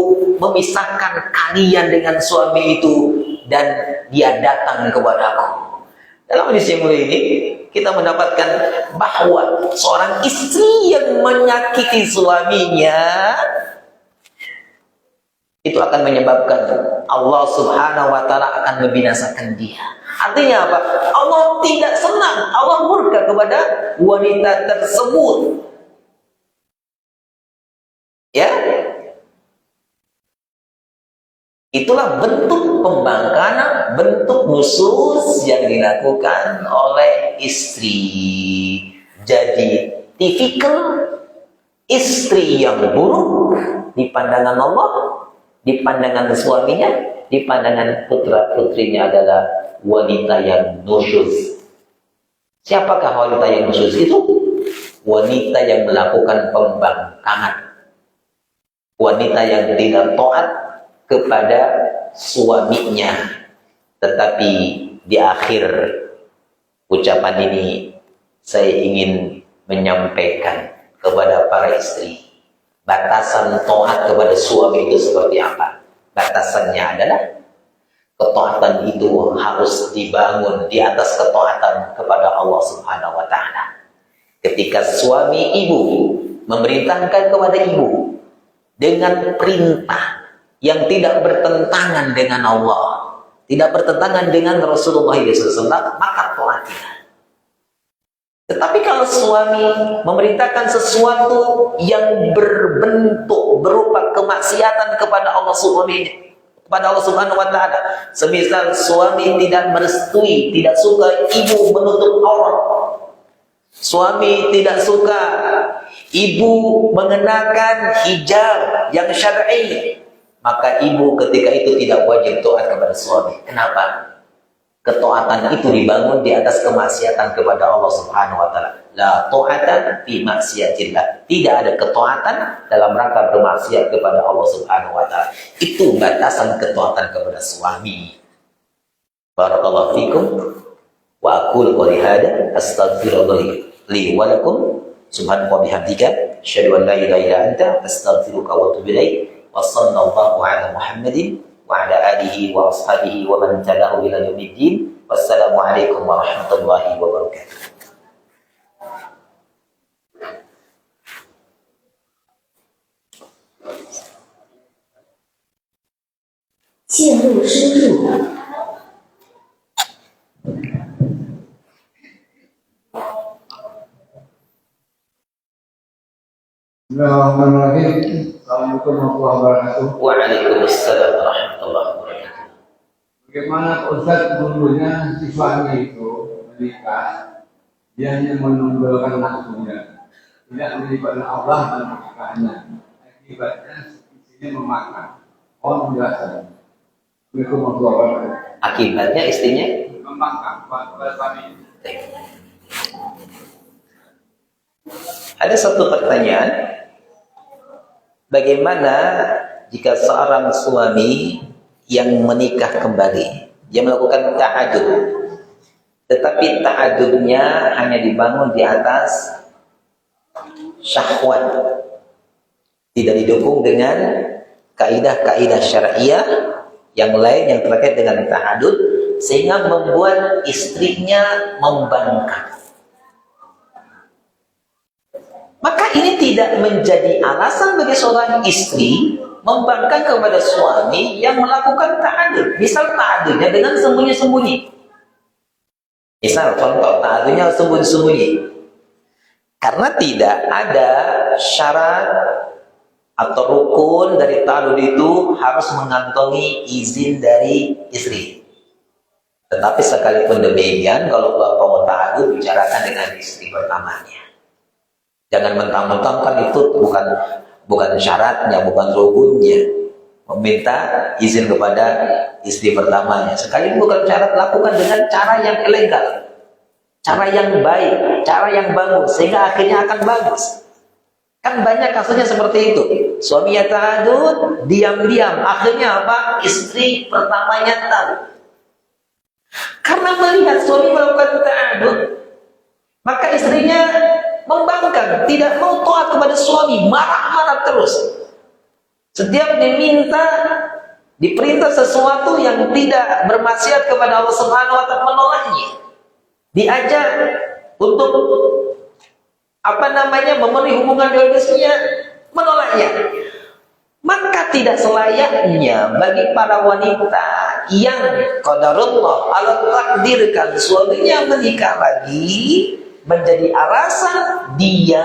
Speaker 1: memisahkan kalian dengan suami itu dan dia datang kepadaku. Dalam hadis yang mulia ini kita mendapatkan bahwa seorang istri yang menyakiti suaminya itu akan menyebabkan Allah Subhanahu wa ta'ala akan membinasakan dia. Artinya apa? Allah tidak senang, Allah murka kepada wanita tersebut. Ya, itulah bentuk pembangkangan, bentuk nusyuz yang dilakukan oleh istri. Jadi tipikal istri yang buruk di pandangan Allah, di pandangan suaminya, di pandangan putra-putrinya adalah wanita yang nusyuz. Siapakah wanita yang nusyuz itu? wanita yang melakukan pembangkangan, wanita yang tidak taat kepada suaminya. Tetapi di akhir ucapan ini saya ingin menyampaikan kepada para istri, batasan taat kepada suami itu seperti apa? Batasannya adalah ketaatan itu harus dibangun di atas ketaatan kepada Allah Subhanahu wa taala. Ketika suami ibu memerintahkan kepada ibu dengan perintah yang tidak bertentangan dengan Allah, tidak bertentangan dengan Rasulullah SAW, maka taatilah. Tetapi kalau suami memerintahkan sesuatu yang berbentuk berupa kemaksiatan kepada Allah Subhanahu wa taala, semisal suami tidak merestui, tidak suka ibu menutup aurat, suami tidak suka ibu mengenakan hijab yang syar'i, maka ibu ketika itu tidak wajib taat kepada suami. Kenapa? Ketaatan itu dibangun di atas kemaksiatan kepada Allah Subhanahu wa taala. La ta'ata fi maksiatillah. Tidak ada ketaatan dalam rangka bermaksiat kepada Allah Subhanahu wa taala. Itu batasan ketaatan kepada suami. Barakallahu fikum wa aqulu qouli hada astaghfirullah li wa lakum subhanaka wa bihamdika asyhadu an la ilaha illa anta astaghfiruka wa atubu ilaik. Wa sallallahu ala Muhammadin wa ala alihi wa ashabihi wa man tabi'ahu ila yaumiddin. Wassalamualaikum warahmatullahi wabarakatuh.
Speaker 2: 陷入深入。
Speaker 3: Bismillahirrahmanirrahim. Assalamualaikum warahmatullahi wabarakatuh.
Speaker 1: Waalaikumsalam warahmatullahi wabarakatuh.
Speaker 3: Bagaimana Ustaz dulunya si suami itu menikah, dia hanya menunggalkan nafsunya, tidak melibatkan Allah dalam pernikahannya. Akibatnya istrinya memakan. Mohon penjelasan. Assalamualaikum warahmatullahi wabarakatuh.
Speaker 1: Akibatnya istrinya
Speaker 3: Memakan pada suami.
Speaker 1: ada satu pertanyaan, bagaimana jika seorang suami yang menikah kembali, dia melakukan ta'adud, tetapi ta'adudnya hanya dibangun di atas syahwat, tidak didukung dengan kaidah-kaidah syariah yang lain yang terkait dengan ta'adud, sehingga membuat istrinya membangkang. Maka ini tidak menjadi alasan bagi seorang istri membangkang kepada suami yang melakukan ta'adud. Misal ta'adudnya dengan sembunyi-sembunyi. Misal contoh ta'adudnya sembunyi-sembunyi. Karena tidak ada syarat atau rukun dari ta'adud itu harus mengantongi izin dari istri. Tetapi sekalipun demikian, kalau bapak mau ta'adud, bicarakan dengan istri pertamanya. Jangan mentang-mentang, kan itu bukan syaratnya, bukan rukunnya, meminta izin kepada istri pertamanya. Sekali bukan syarat, lakukan dengan cara yang ilegal, cara yang baik, cara yang bagus, sehingga akhirnya akan bagus. Kan banyak kasusnya seperti itu. Suaminya ta'adud, diam-diam, akhirnya apa? Istri pertamanya tahu. Karena melihat suami melakukan ta'adud, maka istrinya membangkang, tidak mau taat kepada suami, marah-marah terus. Setiap diperintah sesuatu yang tidak bermaksiat kepada Allah Subhanahu wa taala, menolaknya. Diajak untuk memenuhi hubungan biologisnya, menolaknya. Maka tidak selayaknya bagi para wanita yang qadarullah Allah takdirkan suaminya menikah lagi menjadi alasan dia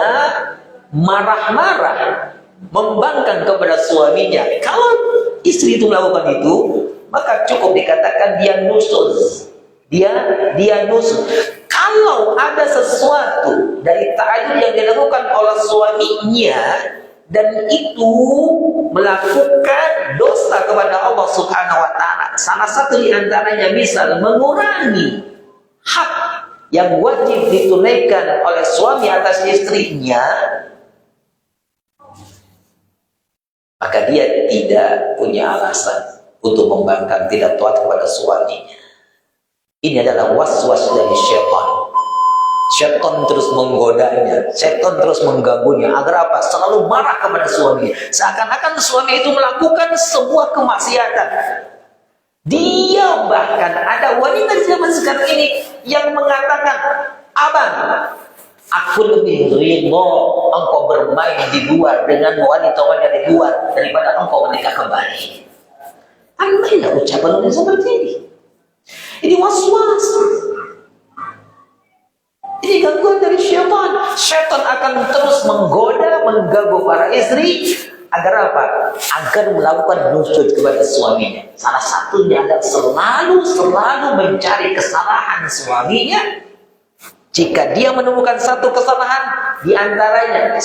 Speaker 1: marah-marah, membangkang kepada suaminya. Kalau istri itu melakukan itu, maka cukup dikatakan dia nusuz. Dia nusuz. Kalau ada sesuatu dari ta'adud yang dilakukan oleh suaminya dan itu melakukan dosa kepada Allah Subhanahu wa taala, salah satu di antaranya misal mengurangi hak yang wajib ditunaikan oleh suami atas istrinya, maka dia tidak punya alasan untuk membangkang tidak taat kepada suaminya. Ini adalah was-was dari syaitan. Syaitan terus menggodanya, syaitan terus mengganggunya agar apa? Selalu marah kepada suaminya. Seakan-akan suami itu melakukan sebuah kemaksiatan. Dia bahkan ada wanita di zaman sekarang ini yang mengatakan, "Abang, aku lebih ridho engkau bermain di luar dengan wanita-wanita di luar daripada engkau menikah kembali." Anehnya ucapan seperti ini. Ini was-was. Ini gangguan dari syaitan. Syaitan akan terus menggoda, mengganggu para istri agar apa? Agar melakukan nusuk kepada suaminya. Salah satunya adalah selalu mencari kesalahan suaminya. Jika dia menemukan satu kesalahan, di antaranya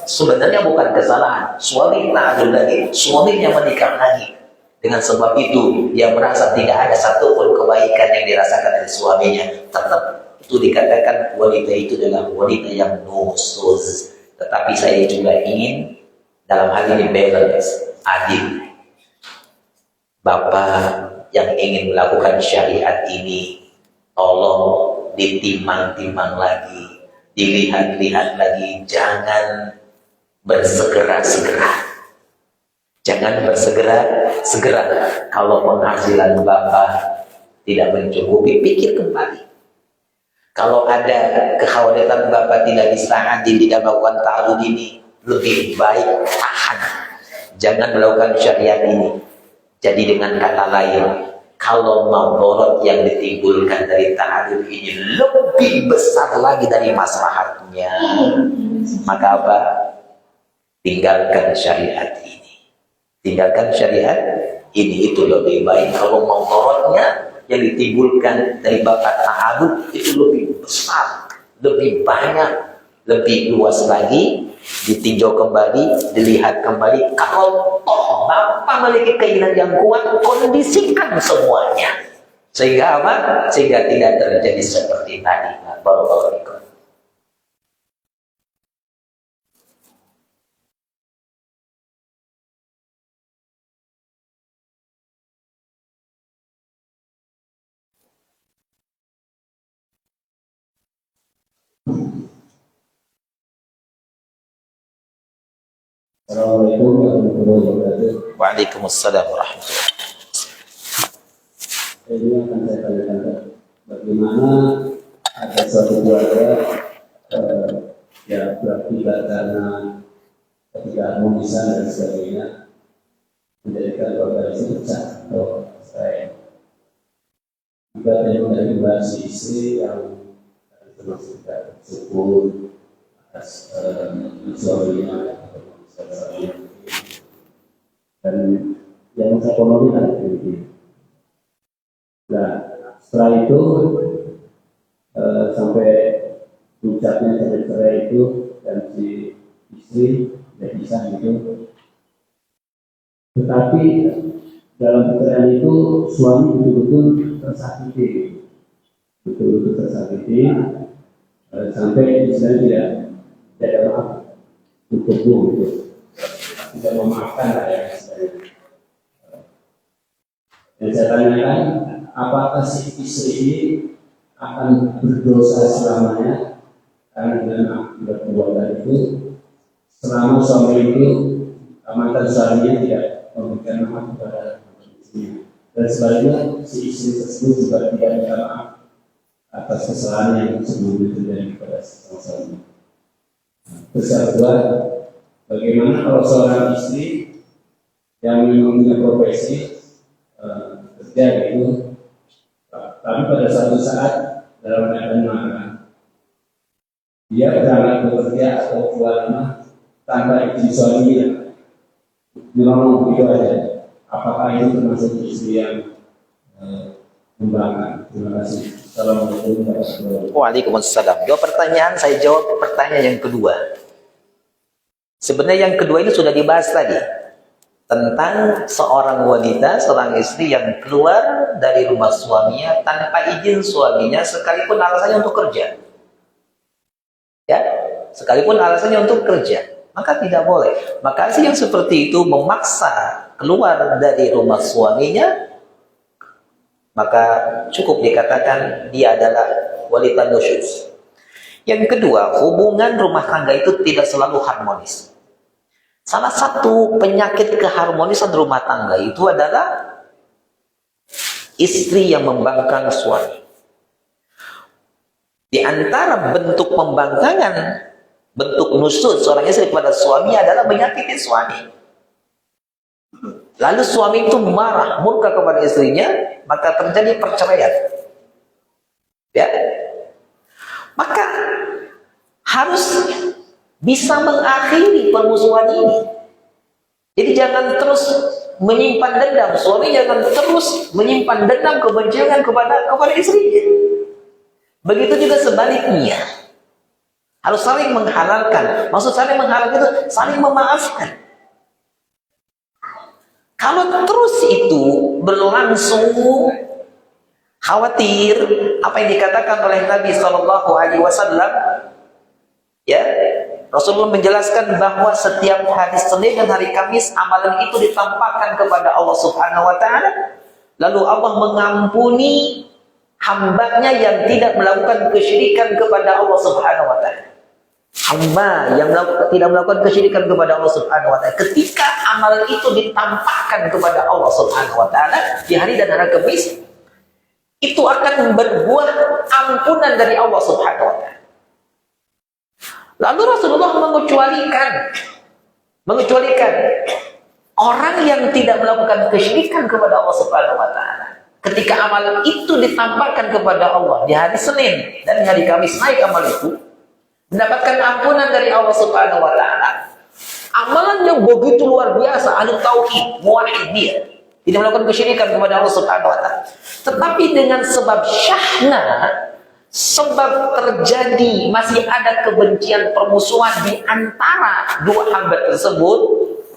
Speaker 1: sebenarnya bukan kesalahan, suami ta'adul lagi, suaminya menikah lagi. Dengan sebab itu, dia merasa tidak ada satupun kebaikan yang dirasakan dari suaminya. Tetap itu dikatakan wanita itu adalah wanita yang nusuz. Tetapi saya juga ingin dalam hal ini balance, adil. Bapak yang ingin melakukan syariat ini, tolong ditimang-timang lagi, dilihat-lihat lagi, jangan bersegera-segera. Jangan bersegera-segera. Kalau penghasilan Bapak tidak mencukupi, pikir kembali. Kalau ada kekhawatiran Bapak tidak bisa adil, tidak melakukan ta'adul ini, lebih baik tahan. Jangan melakukan syariat ini. Jadi dengan kata lain, kalau madarat yang ditimbulkan dari ta'adul ini lebih besar lagi dari maslahatnya, maka apa? Tinggalkan syariat ini. Tinggalkan syariat ini, itu lebih baik. Kalau madaratnya yang ditimbulkan dari bakat ta'adul itu lebih besar, lebih banyak, lebih luas lagi, ditinjau kembali, dilihat kembali. Kalau toh Bapak memiliki keinginan yang kuat, kondisikan semuanya. Sehingga apa? Sehingga tidak terjadi seperti tadi. Barakallahu fikum.
Speaker 4: Assalamualaikum warahmatullahi wabarakatuh.
Speaker 1: Waalaikumsalam warahmatullahi.
Speaker 4: Ini akan saya tanyakan, bagaimana ada suatu keluarga ya berakibat karena ketidakharmonisan dan sebagainya menjadikan keluarga itu pecah atau cerai. Jika memang dari dua si istri yang termasuk tidak syukur atas suaminya dan yang ekonomi kan begitu. Nah, setelah itu sampai puncaknya cerai itu dan si istri tidak bisa itu. Tetapi dalam perceraian itu suami betul-betul tersakiti, betul-betul tersakiti sampai istilahnya tidak ada maaf untuk itu. Tidak memaafkan ya. Yang saya tanyakan, apakah si istri ini akan berdosa selamanya karena dengan perbuatan itu, selama suami itu mantan suaminya tidak memberikan maaf kepada istrinya, dan sebaliknya si istri tersebut juga tidak minta maaf atas kesalahan yang sebelumnya terjadi kepada suami. Terus kedua, bagaimana kalau seorang istri yang mempunyai profesi kerja itu, tapi pada suatu saat dalam keadaan makan, dia berangkat bekerja atau keluar rumah tanpa izin suaminya, bilang begitu aja. Apakah itu termasuk istri yang membangkang? Terima kasih. Assalamualaikum warahmatullahi wabarakatuh.
Speaker 1: Waalaikumsalam. Dua pertanyaan, saya jawab pertanyaan yang kedua. Sebenarnya yang kedua ini sudah dibahas tadi. tentang seorang wanita, seorang istri yang keluar dari rumah suaminya tanpa izin suaminya, sekalipun alasannya untuk kerja. Ya, sekalipun alasannya untuk kerja, maka tidak boleh. Maka yang seperti itu memaksa keluar dari rumah suaminya, maka cukup dikatakan dia adalah wanita nusyuz. Yang kedua, hubungan rumah tangga itu tidak selalu harmonis. Salah satu penyakit keharmonisan rumah tangga itu adalah istri yang membangkang suami. Di antara bentuk pembangkangan, bentuk nusyuz seorang istri kepada suami adalah menyakiti suami. Lalu suami itu marah, murka kepada istrinya, maka terjadi perceraian. Ya, maka harus bisa mengakhiri permusuhan ini. Jadi jangan terus menyimpan dendam, suami jangan terus menyimpan dendam kebencian kepada istrinya. Begitu juga sebaliknya, harus saling menghalalkan. Maksud saling menghalalkan itu saling memaafkan. Kalau terus itu berlangsung, khawatir apa yang dikatakan oleh Nabi Shallallahu Alaihi Wasallam. Ya, Rasulullah menjelaskan bahwa setiap hari Senin dan hari Kamis amalan itu ditampakkan kepada Allah Subhanahu Wa Taala. Lalu Allah mengampuni hambanya yang tidak melakukan kesyirikan kepada Allah Subhanahu Wa Taala. Hamba yang tidak melakukan kesyirikan kepada Allah Subhanahu Wa Taala, ketika amalan itu ditampakkan kepada Allah Subhanahu Wa Taala di hari dan hari Kamis, itu akan berbuah ampunan dari Allah Subhanahu Wa Taala. Lalu Rasulullah mengecualikan orang yang tidak melakukan kesyirikan kepada Allah Subhanahu Wa Taala. Ketika amalan itu ditampakkan kepada Allah di hari Senin dan hari Kamis, naik amal itu, mendapatkan ampunan dari Allah Subhanahu Wa Taala. Amalannya begitu luar biasa, ahli tauhid, muwahhid dia, tidak melakukan kesyirikan kepada Allah Subhanahu Wa Taala. Tetapi dengan sebab syahna, sebab terjadi masih ada kebencian, permusuhan di antara dua hamba tersebut,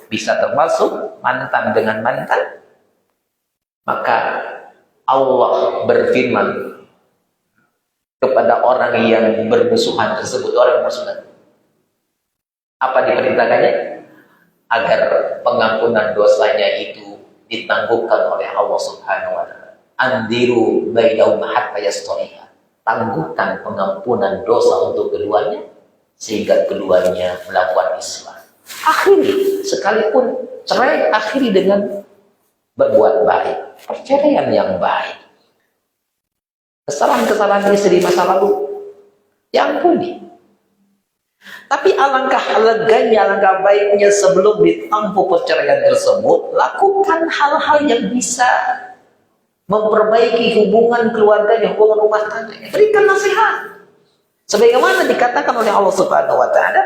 Speaker 1: bisa termasuk mantan dengan mantan, maka Allah berfirman kepada orang yang bermusuhan tersebut, orang bermusuhan, apa diperintahkannya? Agar pengampunan dosanya itu ditangguhkan oleh Allah Subhanahu Wa Taala. Andiru bainahum hatta yastaliha. Tangguhkan pengampunan dosa untuk keduanya sehingga keduanya melakukan Islam. Akhiri, sekalipun cerai, akhiri dengan berbuat baik, perceraian yang baik. Kesalahan-kesalahan istri masa lalu diampuni. Tapi alangkah leganya, alangkah baiknya sebelum ditampu perceraian tersebut, lakukan hal-hal yang bisa memperbaiki hubungan keluarganya, hubungan rumah tangganya. Berikan nasihat. Sebagaimana dikatakan oleh Allah Subhanahu Wa Taala,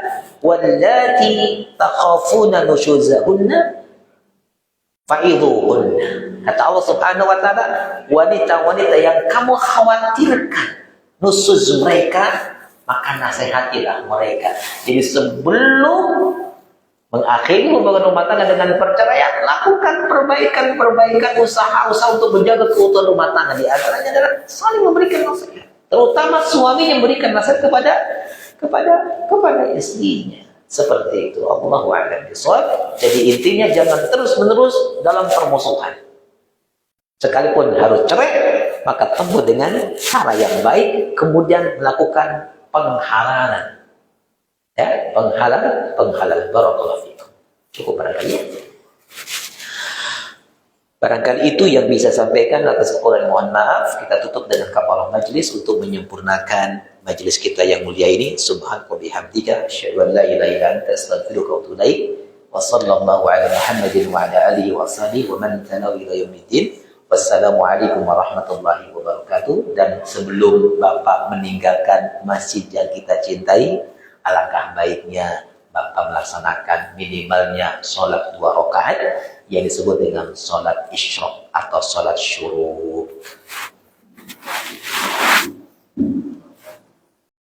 Speaker 1: "Wallati takhafuna nusyuzahunna fa'idhuhunna." Kata Allah Subhanahu Wa Taala, wanita-wanita yang kamu khawatirkan nusuz mereka, maka nasihatilah mereka. Jadi sebelum mengakhiri hubungan rumah tangga dengan perceraian, lakukan perbaikan, usaha untuk menjaga keutuhan rumah tangga. Di antaranya adalah saling memberikan nasihat, terutama suami yang memberikan nasihat kepada istrinya. Seperti itu. Allahu a'lam bishawab. Jadi intinya jangan terus-menerus dalam permusuhan. Sekalipun harus cerai, maka tempuh dengan cara yang baik, kemudian melakukan penghalalan. Ya, penghalalan. Barakallahu fikum. Cukup barangkali ya. Barangkali itu yang bisa sampaikan. Atas kekurangan mohon maaf. Kita tutup dengan kafalah majlis untuk menyempurnakan majlis kita yang mulia ini. Subhanaka bihamdika asyhadu an la ilaha illa anta astaghfiruka wa atubu ilaik. Wa sallallahu ala Muhammadin wa ala alihi wa sahbihi wa man tabi'ahu ila yaumiddin. Wassalamualaikum warahmatullahi wabarakatuh. Dan sebelum Bapak meninggalkan masjid yang kita cintai, alangkah baiknya Bapak melaksanakan minimalnya sholat 2 rakaat yang disebut dengan sholat isyraq atau sholat syuruk.